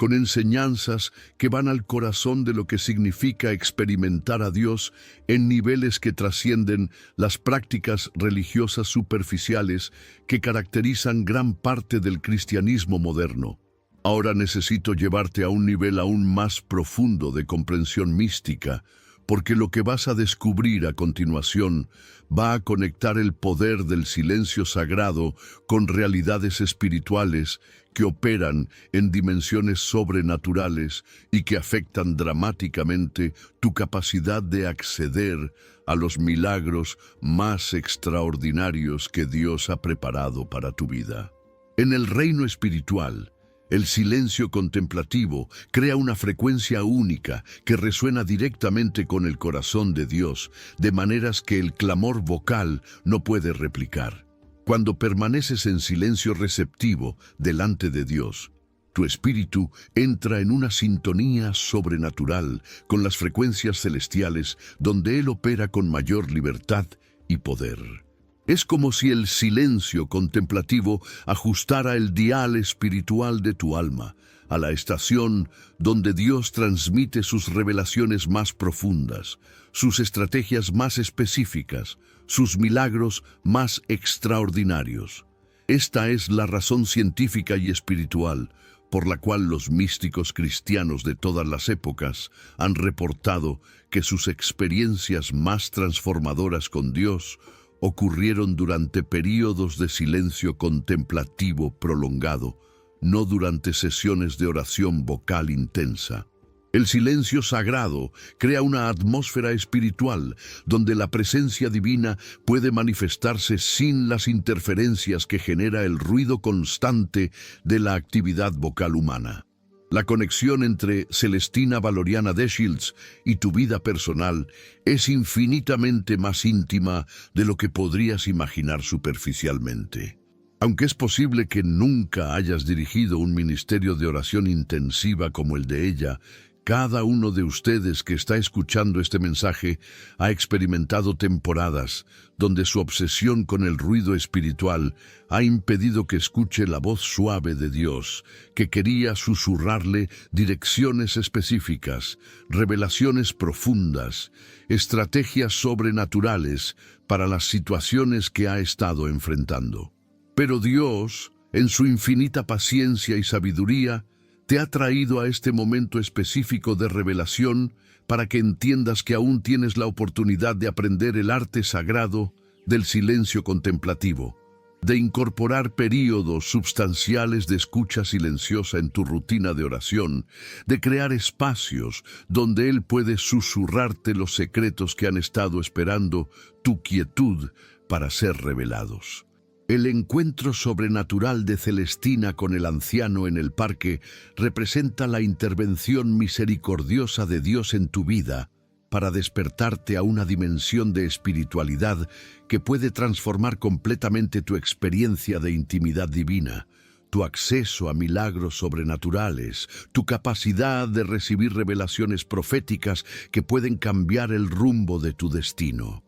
con enseñanzas que van al corazón de lo que significa experimentar a Dios en niveles que trascienden las prácticas religiosas superficiales que caracterizan gran parte del cristianismo moderno. Ahora necesito llevarte a un nivel aún más profundo de comprensión mística, porque lo que vas a descubrir a continuación va a conectar el poder del silencio sagrado con realidades espirituales que operan en dimensiones sobrenaturales y que afectan dramáticamente tu capacidad de acceder a los milagros más extraordinarios que Dios ha preparado para tu vida. En el reino espiritual, el silencio contemplativo crea una frecuencia única que resuena directamente con el corazón de Dios, de maneras que el clamor vocal no puede replicar. Cuando permaneces en silencio receptivo delante de Dios, tu espíritu entra en una sintonía sobrenatural con las frecuencias celestiales donde Él opera con mayor libertad y poder. Es como si el silencio contemplativo ajustara el dial espiritual de tu alma a la estación donde Dios transmite sus revelaciones más profundas, sus estrategias más específicas, sus milagros más extraordinarios. Esta es la razón científica y espiritual por la cual los místicos cristianos de todas las épocas han reportado que sus experiencias más transformadoras con Dios ocurrieron durante períodos de silencio contemplativo prolongado, no durante sesiones de oración vocal intensa. El silencio sagrado crea una atmósfera espiritual donde la presencia divina puede manifestarse sin las interferencias que genera el ruido constante de la actividad vocal humana. La conexión entre Celestina Valoriana Deschilds y tu vida personal es infinitamente más íntima de lo que podrías imaginar superficialmente. Aunque es posible que nunca hayas dirigido un ministerio de oración intensiva como el de ella, cada uno de ustedes que está escuchando este mensaje ha experimentado temporadas donde su obsesión con el ruido espiritual ha impedido que escuche la voz suave de Dios, que quería susurrarle direcciones específicas, revelaciones profundas, estrategias sobrenaturales para las situaciones que ha estado enfrentando. Pero Dios, en su infinita paciencia y sabiduría, te ha traído a este momento específico de revelación para que entiendas que aún tienes la oportunidad de aprender el arte sagrado del silencio contemplativo, de incorporar períodos substanciales de escucha silenciosa en tu rutina de oración, de crear espacios donde Él puede susurrarte los secretos que han estado esperando tu quietud para ser revelados. El encuentro sobrenatural de Celestina con el anciano en el parque representa la intervención misericordiosa de Dios en tu vida para despertarte a una dimensión de espiritualidad que puede transformar completamente tu experiencia de intimidad divina, tu acceso a milagros sobrenaturales, tu capacidad de recibir revelaciones proféticas que pueden cambiar el rumbo de tu destino.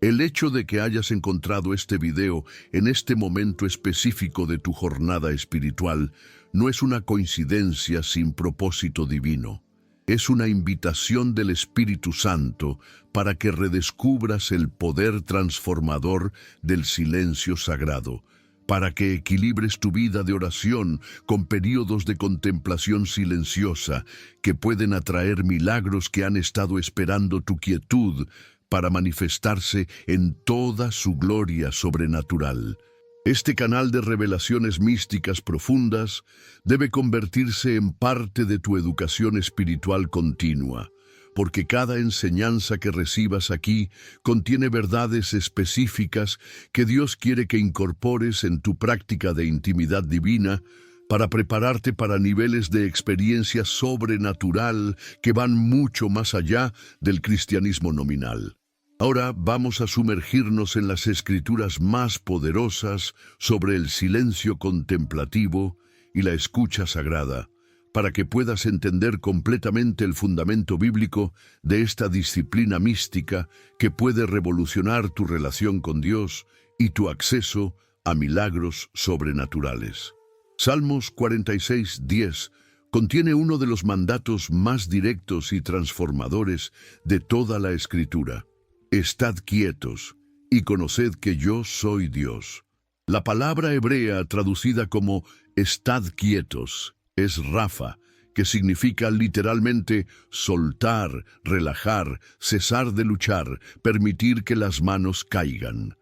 El hecho de que hayas encontrado este video en este momento específico de tu jornada espiritual no es una coincidencia sin propósito divino. Es una invitación del Espíritu Santo para que redescubras el poder transformador del silencio sagrado, para que equilibres tu vida de oración con períodos de contemplación silenciosa que pueden atraer milagros que han estado esperando tu quietud para manifestarse en toda su gloria sobrenatural. Este canal de revelaciones místicas profundas debe convertirse en parte de tu educación espiritual continua, porque cada enseñanza que recibas aquí contiene verdades específicas que Dios quiere que incorpores en tu práctica de intimidad divina para prepararte para niveles de experiencia sobrenatural que van mucho más allá del cristianismo nominal. Ahora vamos a sumergirnos en las escrituras más poderosas sobre el silencio contemplativo y la escucha sagrada, para que puedas entender completamente el fundamento bíblico de esta disciplina mística que puede revolucionar tu relación con Dios y tu acceso a milagros sobrenaturales. Salmos 46:10 contiene uno de los mandatos más directos y transformadores de toda la Escritura. Estad quietos y conoced que yo soy Dios. La palabra hebrea traducida como estad quietos es rafa, que significa literalmente soltar, relajar, cesar de luchar, permitir que las manos caigan.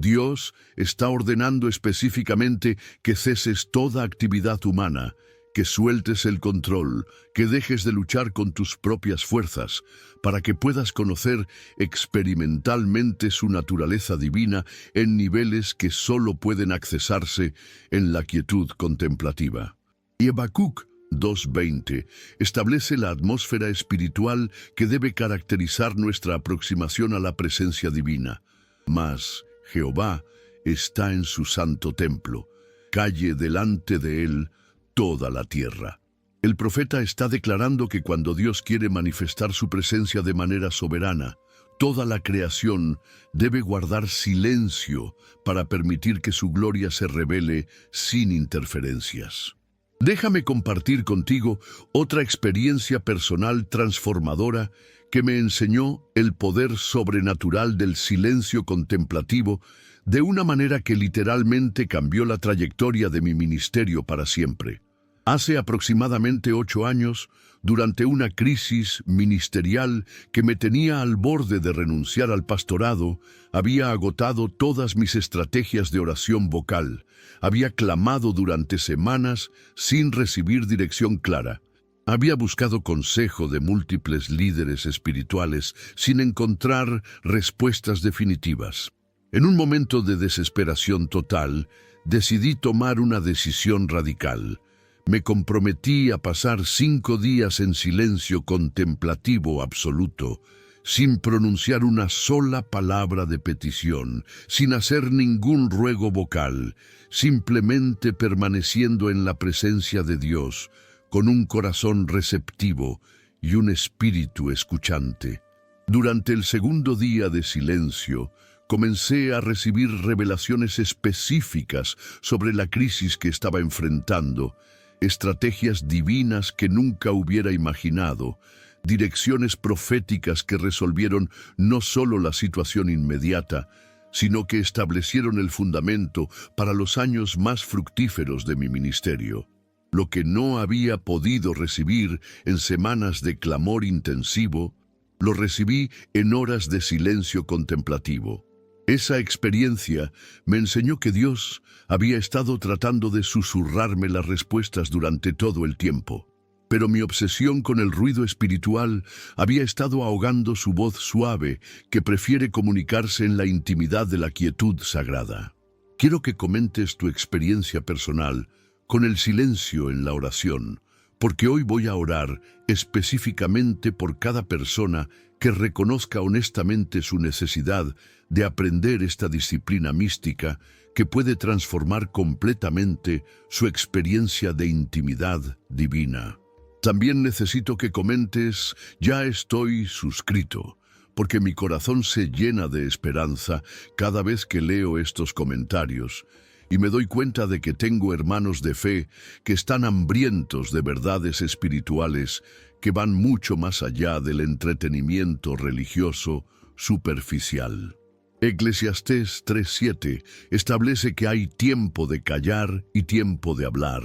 Dios está ordenando específicamente que ceses toda actividad humana, que sueltes el control, que dejes de luchar con tus propias fuerzas, para que puedas conocer experimentalmente su naturaleza divina en niveles que solo pueden accesarse en la quietud contemplativa. Y Habacuc 2:20 establece la atmósfera espiritual que debe caracterizar nuestra aproximación a la presencia divina. Mas Jehová está en su santo templo, calle delante de él toda la tierra. El profeta está declarando que cuando Dios quiere manifestar su presencia de manera soberana, toda la creación debe guardar silencio para permitir que su gloria se revele sin interferencias. Déjame compartir contigo otra experiencia personal transformadora que me enseñó el poder sobrenatural del silencio contemplativo de una manera que literalmente cambió la trayectoria de mi ministerio para siempre. Hace aproximadamente 8 años, durante una crisis ministerial que me tenía al borde de renunciar al pastorado, había agotado todas mis estrategias de oración vocal, había clamado durante semanas sin recibir dirección clara. Había buscado consejo de múltiples líderes espirituales sin encontrar respuestas definitivas. En un momento de desesperación total, decidí tomar una decisión radical. Me comprometí a pasar 5 días en silencio contemplativo absoluto, sin pronunciar una sola palabra de petición, sin hacer ningún ruego vocal, simplemente permaneciendo en la presencia de Dios, con un corazón receptivo y un espíritu escuchante. Durante el segundo día de silencio, comencé a recibir revelaciones específicas sobre la crisis que estaba enfrentando, estrategias divinas que nunca hubiera imaginado, direcciones proféticas que resolvieron no solo la situación inmediata, sino que establecieron el fundamento para los años más fructíferos de mi ministerio. Lo que no había podido recibir en semanas de clamor intensivo, lo recibí en horas de silencio contemplativo. Esa experiencia me enseñó que Dios había estado tratando de susurrarme las respuestas durante todo el tiempo, pero mi obsesión con el ruido espiritual había estado ahogando su voz suave que prefiere comunicarse en la intimidad de la quietud sagrada. Quiero que comentes tu experiencia personal con el silencio en la oración, porque hoy voy a orar específicamente por cada persona que reconozca honestamente su necesidad de aprender esta disciplina mística que puede transformar completamente su experiencia de intimidad divina. También necesito que comentes, ya estoy suscrito, porque mi corazón se llena de esperanza cada vez que leo estos comentarios, y me doy cuenta de que tengo hermanos de fe que están hambrientos de verdades espirituales que van mucho más allá del entretenimiento religioso superficial. Eclesiastés 3:7 establece que hay tiempo de callar y tiempo de hablar,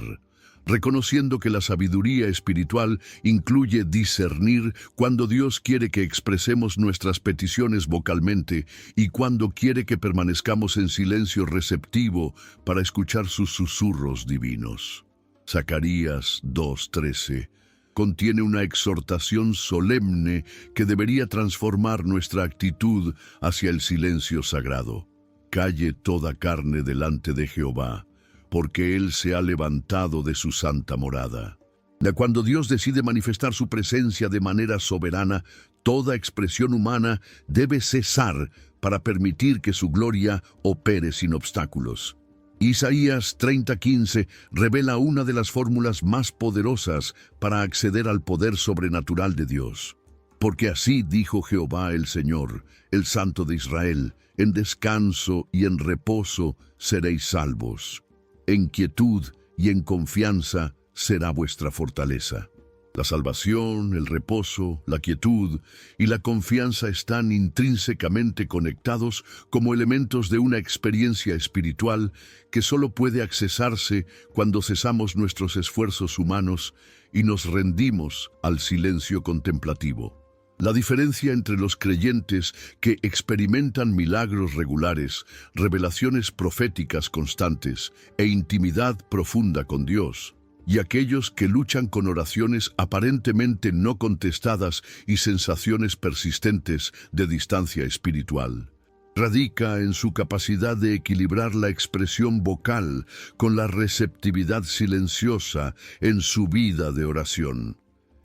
reconociendo que la sabiduría espiritual incluye discernir cuando Dios quiere que expresemos nuestras peticiones vocalmente y cuando quiere que permanezcamos en silencio receptivo para escuchar sus susurros divinos. Zacarías 2:13 contiene una exhortación solemne que debería transformar nuestra actitud hacia el silencio sagrado. Calle toda carne delante de Jehová, porque Él se ha levantado de su santa morada. Cuando Dios decide manifestar su presencia de manera soberana, toda expresión humana debe cesar para permitir que su gloria opere sin obstáculos. Isaías 30:15 revela una de las fórmulas más poderosas para acceder al poder sobrenatural de Dios. Porque así dijo Jehová el Señor, el Santo de Israel: en descanso y en reposo seréis salvos. En quietud y en confianza será vuestra fortaleza. La salvación, el reposo, la quietud y la confianza están intrínsecamente conectados como elementos de una experiencia espiritual que solo puede accesarse cuando cesamos nuestros esfuerzos humanos y nos rendimos al silencio contemplativo. La diferencia entre los creyentes que experimentan milagros regulares, revelaciones proféticas constantes e intimidad profunda con Dios, y aquellos que luchan con oraciones aparentemente no contestadas y sensaciones persistentes de distancia espiritual, radica en su capacidad de equilibrar la expresión vocal con la receptividad silenciosa en su vida de oración.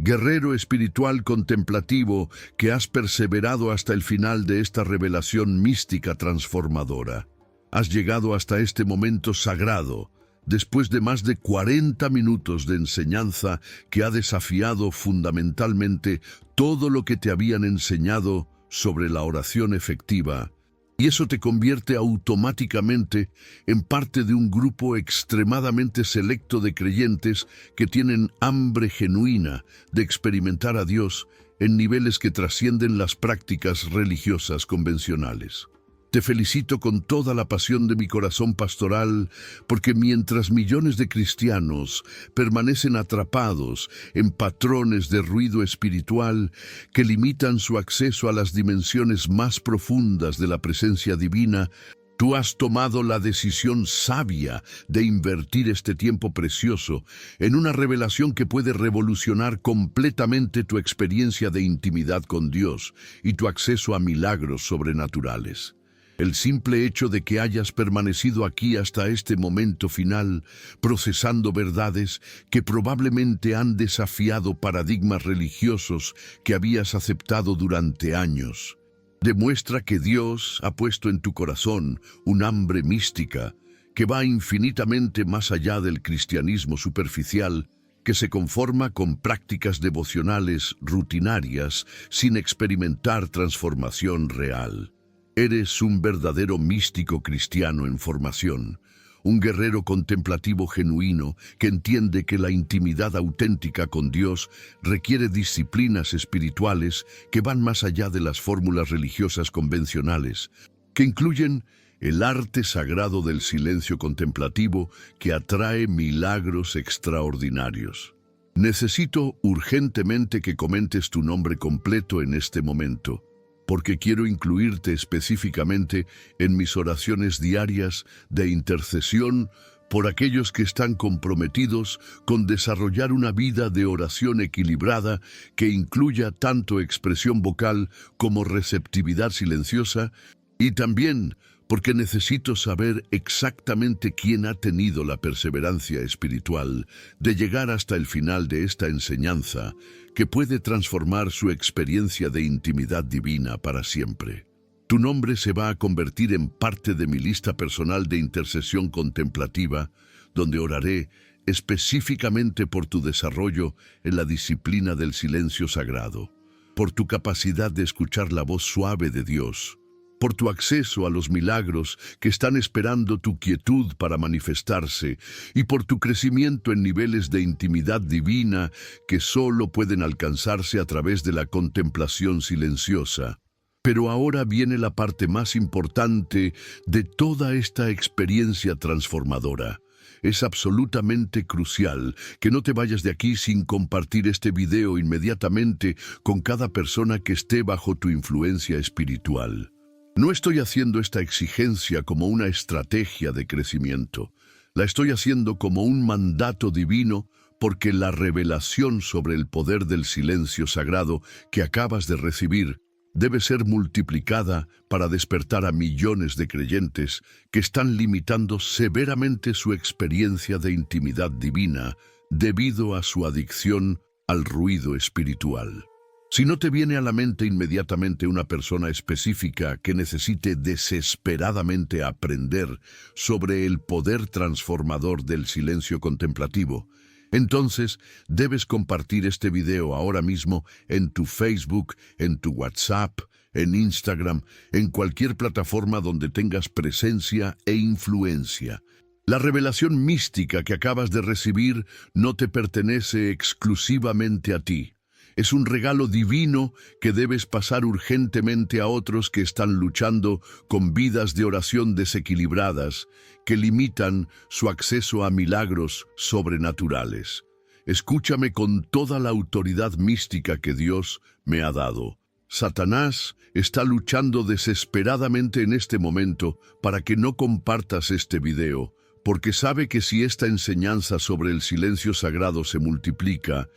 Guerrero espiritual contemplativo que has perseverado hasta el final de esta revelación mística transformadora. Has llegado hasta este momento sagrado, después de más de 40 minutos de enseñanza que ha desafiado fundamentalmente todo lo que te habían enseñado sobre la oración efectiva, y eso te convierte automáticamente en parte de un grupo extremadamente selecto de creyentes que tienen hambre genuina de experimentar a Dios en niveles que trascienden las prácticas religiosas convencionales. Te felicito con toda la pasión de mi corazón pastoral, porque mientras millones de cristianos permanecen atrapados en patrones de ruido espiritual que limitan su acceso a las dimensiones más profundas de la presencia divina, tú has tomado la decisión sabia de invertir este tiempo precioso en una revelación que puede revolucionar completamente tu experiencia de intimidad con Dios y tu acceso a milagros sobrenaturales. El simple hecho de que hayas permanecido aquí hasta este momento final, procesando verdades que probablemente han desafiado paradigmas religiosos que habías aceptado durante años, demuestra que Dios ha puesto en tu corazón un hambre mística que va infinitamente más allá del cristianismo superficial, que se conforma con prácticas devocionales rutinarias sin experimentar transformación real. Eres un verdadero místico cristiano en formación, un guerrero contemplativo genuino que entiende que la intimidad auténtica con Dios requiere disciplinas espirituales que van más allá de las fórmulas religiosas convencionales, que incluyen el arte sagrado del silencio contemplativo que atrae milagros extraordinarios. Necesito urgentemente que comentes tu nombre completo en este momento, porque quiero incluirte específicamente en mis oraciones diarias de intercesión por aquellos que están comprometidos con desarrollar una vida de oración equilibrada que incluya tanto expresión vocal como receptividad silenciosa, y también porque necesito saber exactamente quién ha tenido la perseverancia espiritual de llegar hasta el final de esta enseñanza que puede transformar su experiencia de intimidad divina para siempre. Tu nombre se va a convertir en parte de mi lista personal de intercesión contemplativa, donde oraré específicamente por tu desarrollo en la disciplina del silencio sagrado, por tu capacidad de escuchar la voz suave de Dios, por tu acceso a los milagros que están esperando tu quietud para manifestarse y por tu crecimiento en niveles de intimidad divina que solo pueden alcanzarse a través de la contemplación silenciosa. Pero ahora viene la parte más importante de toda esta experiencia transformadora. Es absolutamente crucial que no te vayas de aquí sin compartir este video inmediatamente con cada persona que esté bajo tu influencia espiritual. No estoy haciendo esta exigencia como una estrategia de crecimiento. La estoy haciendo como un mandato divino porque la revelación sobre el poder del silencio sagrado que acabas de recibir debe ser multiplicada para despertar a millones de creyentes que están limitando severamente su experiencia de intimidad divina debido a su adicción al ruido espiritual. Si no te viene a la mente inmediatamente una persona específica que necesite desesperadamente aprender sobre el poder transformador del silencio contemplativo, entonces debes compartir este video ahora mismo en tu Facebook, en tu WhatsApp, en Instagram, en cualquier plataforma donde tengas presencia e influencia. La revelación mística que acabas de recibir no te pertenece exclusivamente a ti. Es un regalo divino que debes pasar urgentemente a otros que están luchando con vidas de oración desequilibradas, que limitan su acceso a milagros sobrenaturales. Escúchame con toda la autoridad mística que Dios me ha dado. Satanás está luchando desesperadamente en este momento para que no compartas este video, porque sabe que si esta enseñanza sobre el silencio sagrado se multiplica,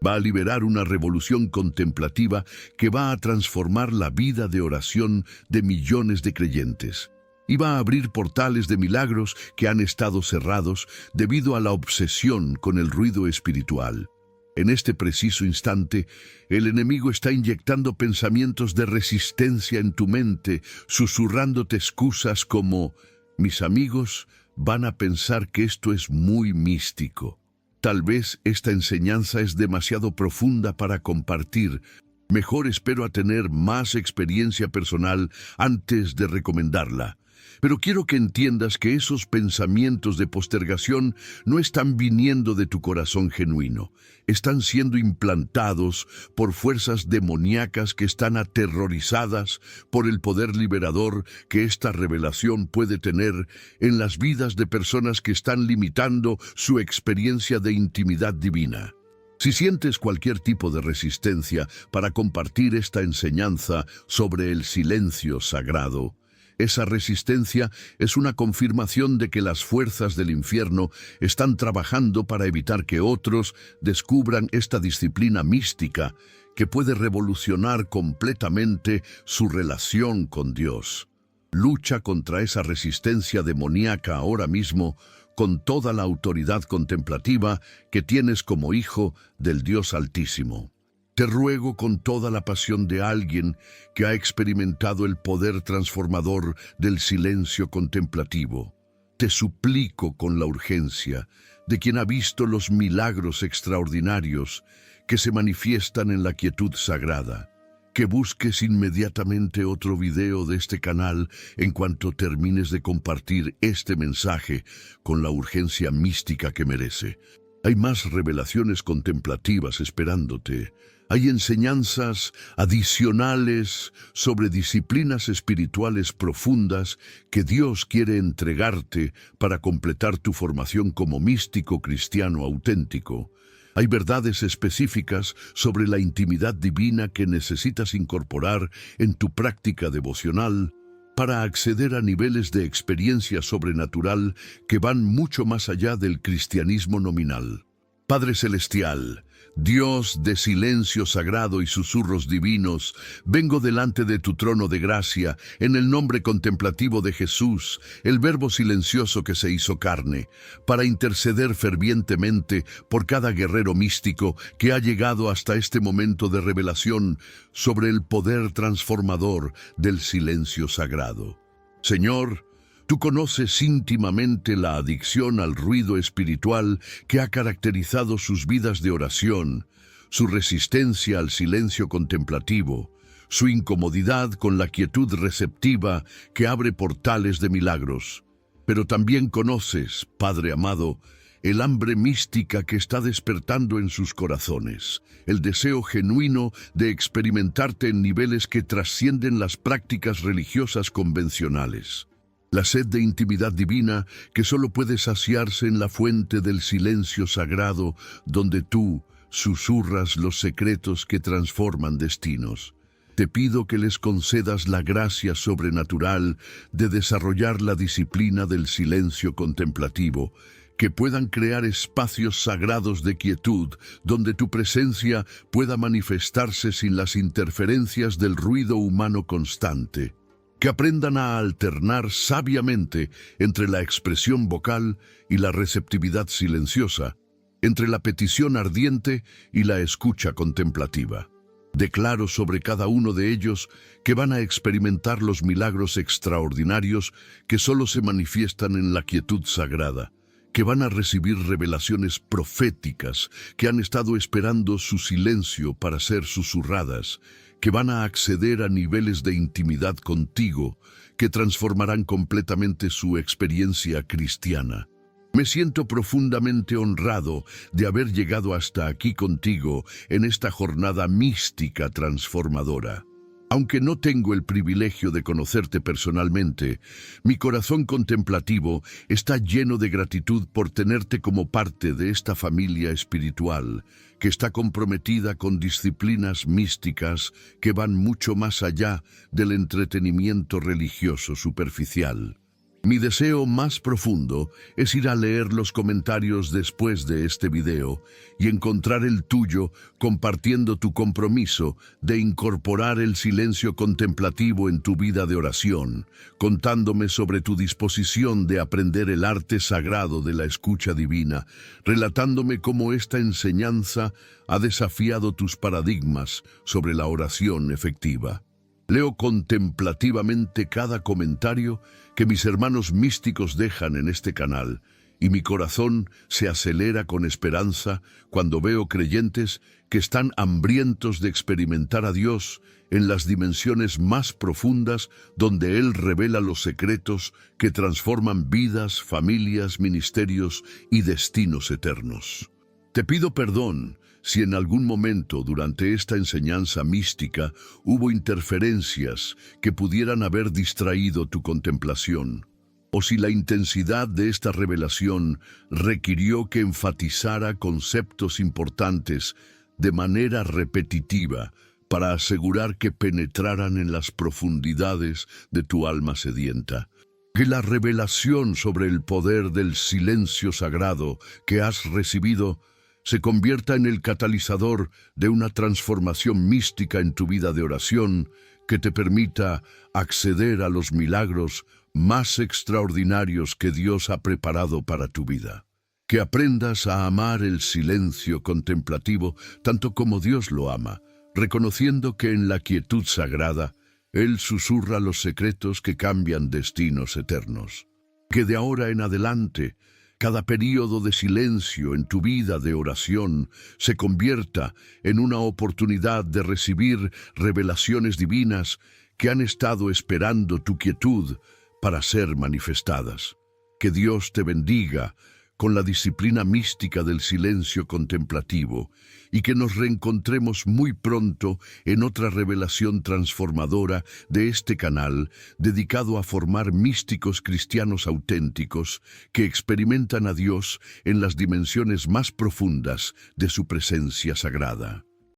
va a liberar una revolución contemplativa que va a transformar la vida de oración de millones de creyentes. Y va a abrir portales de milagros que han estado cerrados debido a la obsesión con el ruido espiritual. En este preciso instante, el enemigo está inyectando pensamientos de resistencia en tu mente, susurrándote excusas como: mis amigos van a pensar que esto es muy místico. Tal vez esta enseñanza es demasiado profunda para compartir. Mejor espero a tener más experiencia personal antes de recomendarla. Pero quiero que entiendas que esos pensamientos de postergación no están viniendo de tu corazón genuino. Están siendo implantados por fuerzas demoníacas que están aterrorizadas por el poder liberador que esta revelación puede tener en las vidas de personas que están limitando su experiencia de intimidad divina. Si sientes cualquier tipo de resistencia para compartir esta enseñanza sobre el silencio sagrado, esa resistencia es una confirmación de que las fuerzas del infierno están trabajando para evitar que otros descubran esta disciplina mística que puede revolucionar completamente su relación con Dios. Lucha contra esa resistencia demoníaca ahora mismo con toda la autoridad contemplativa que tienes como hijo del Dios Altísimo. Te ruego con toda la pasión de alguien que ha experimentado el poder transformador del silencio contemplativo. Te suplico con la urgencia de quien ha visto los milagros extraordinarios que se manifiestan en la quietud sagrada, que busques inmediatamente otro video de este canal en cuanto termines de compartir este mensaje con la urgencia mística que merece. Hay más revelaciones contemplativas esperándote. Hay enseñanzas adicionales sobre disciplinas espirituales profundas que Dios quiere entregarte para completar tu formación como místico cristiano auténtico. Hay verdades específicas sobre la intimidad divina que necesitas incorporar en tu práctica devocional para acceder a niveles de experiencia sobrenatural que van mucho más allá del cristianismo nominal. Padre Celestial, Dios de silencio sagrado y susurros divinos, vengo delante de tu trono de gracia, en el nombre contemplativo de Jesús, el Verbo silencioso que se hizo carne, para interceder fervientemente por cada guerrero místico que ha llegado hasta este momento de revelación sobre el poder transformador del silencio sagrado. Señor, tú conoces íntimamente la adicción al ruido espiritual que ha caracterizado sus vidas de oración, su resistencia al silencio contemplativo, su incomodidad con la quietud receptiva que abre portales de milagros. Pero también conoces, Padre amado, el hambre mística que está despertando en sus corazones, el deseo genuino de experimentarte en niveles que trascienden las prácticas religiosas convencionales. La sed de intimidad divina que solo puede saciarse en la fuente del silencio sagrado donde tú susurras los secretos que transforman destinos. Te pido que les concedas la gracia sobrenatural de desarrollar la disciplina del silencio contemplativo, que puedan crear espacios sagrados de quietud donde tu presencia pueda manifestarse sin las interferencias del ruido humano constante. Que aprendan a alternar sabiamente entre la expresión vocal y la receptividad silenciosa, entre la petición ardiente y la escucha contemplativa. Declaro sobre cada uno de ellos que van a experimentar los milagros extraordinarios que solo se manifiestan en la quietud sagrada, que van a recibir revelaciones proféticas que han estado esperando su silencio para ser susurradas, que van a acceder a niveles de intimidad contigo que transformarán completamente su experiencia cristiana. Me siento profundamente honrado de haber llegado hasta aquí contigo en esta jornada mística transformadora. Aunque no tengo el privilegio de conocerte personalmente, mi corazón contemplativo está lleno de gratitud por tenerte como parte de esta familia espiritual, que está comprometida con disciplinas místicas que van mucho más allá del entretenimiento religioso superficial. Mi deseo más profundo es ir a leer los comentarios después de este video y encontrar el tuyo compartiendo tu compromiso de incorporar el silencio contemplativo en tu vida de oración, contándome sobre tu disposición de aprender el arte sagrado de la escucha divina, relatándome cómo esta enseñanza ha desafiado tus paradigmas sobre la oración efectiva. Leo contemplativamente cada comentario que mis hermanos místicos dejan en este canal y mi corazón se acelera con esperanza cuando veo creyentes que están hambrientos de experimentar a Dios en las dimensiones más profundas donde Él revela los secretos que transforman vidas, familias, ministerios y destinos eternos. Te pido perdón si en algún momento durante esta enseñanza mística hubo interferencias que pudieran haber distraído tu contemplación, o si la intensidad de esta revelación requirió que enfatizara conceptos importantes de manera repetitiva para asegurar que penetraran en las profundidades de tu alma sedienta. Que la revelación sobre el poder del silencio sagrado que has recibido se convierta en el catalizador de una transformación mística en tu vida de oración que te permita acceder a los milagros más extraordinarios que Dios ha preparado para tu vida. Que aprendas a amar el silencio contemplativo tanto como Dios lo ama, reconociendo que en la quietud sagrada Él susurra los secretos que cambian destinos eternos. Que de ahora en adelante cada período de silencio en tu vida de oración se convierta en una oportunidad de recibir revelaciones divinas que han estado esperando tu quietud para ser manifestadas. Que Dios te bendiga con la disciplina mística del silencio contemplativo y que nos reencontremos muy pronto en otra revelación transformadora de este canal dedicado a formar místicos cristianos auténticos que experimentan a Dios en las dimensiones más profundas de su presencia sagrada.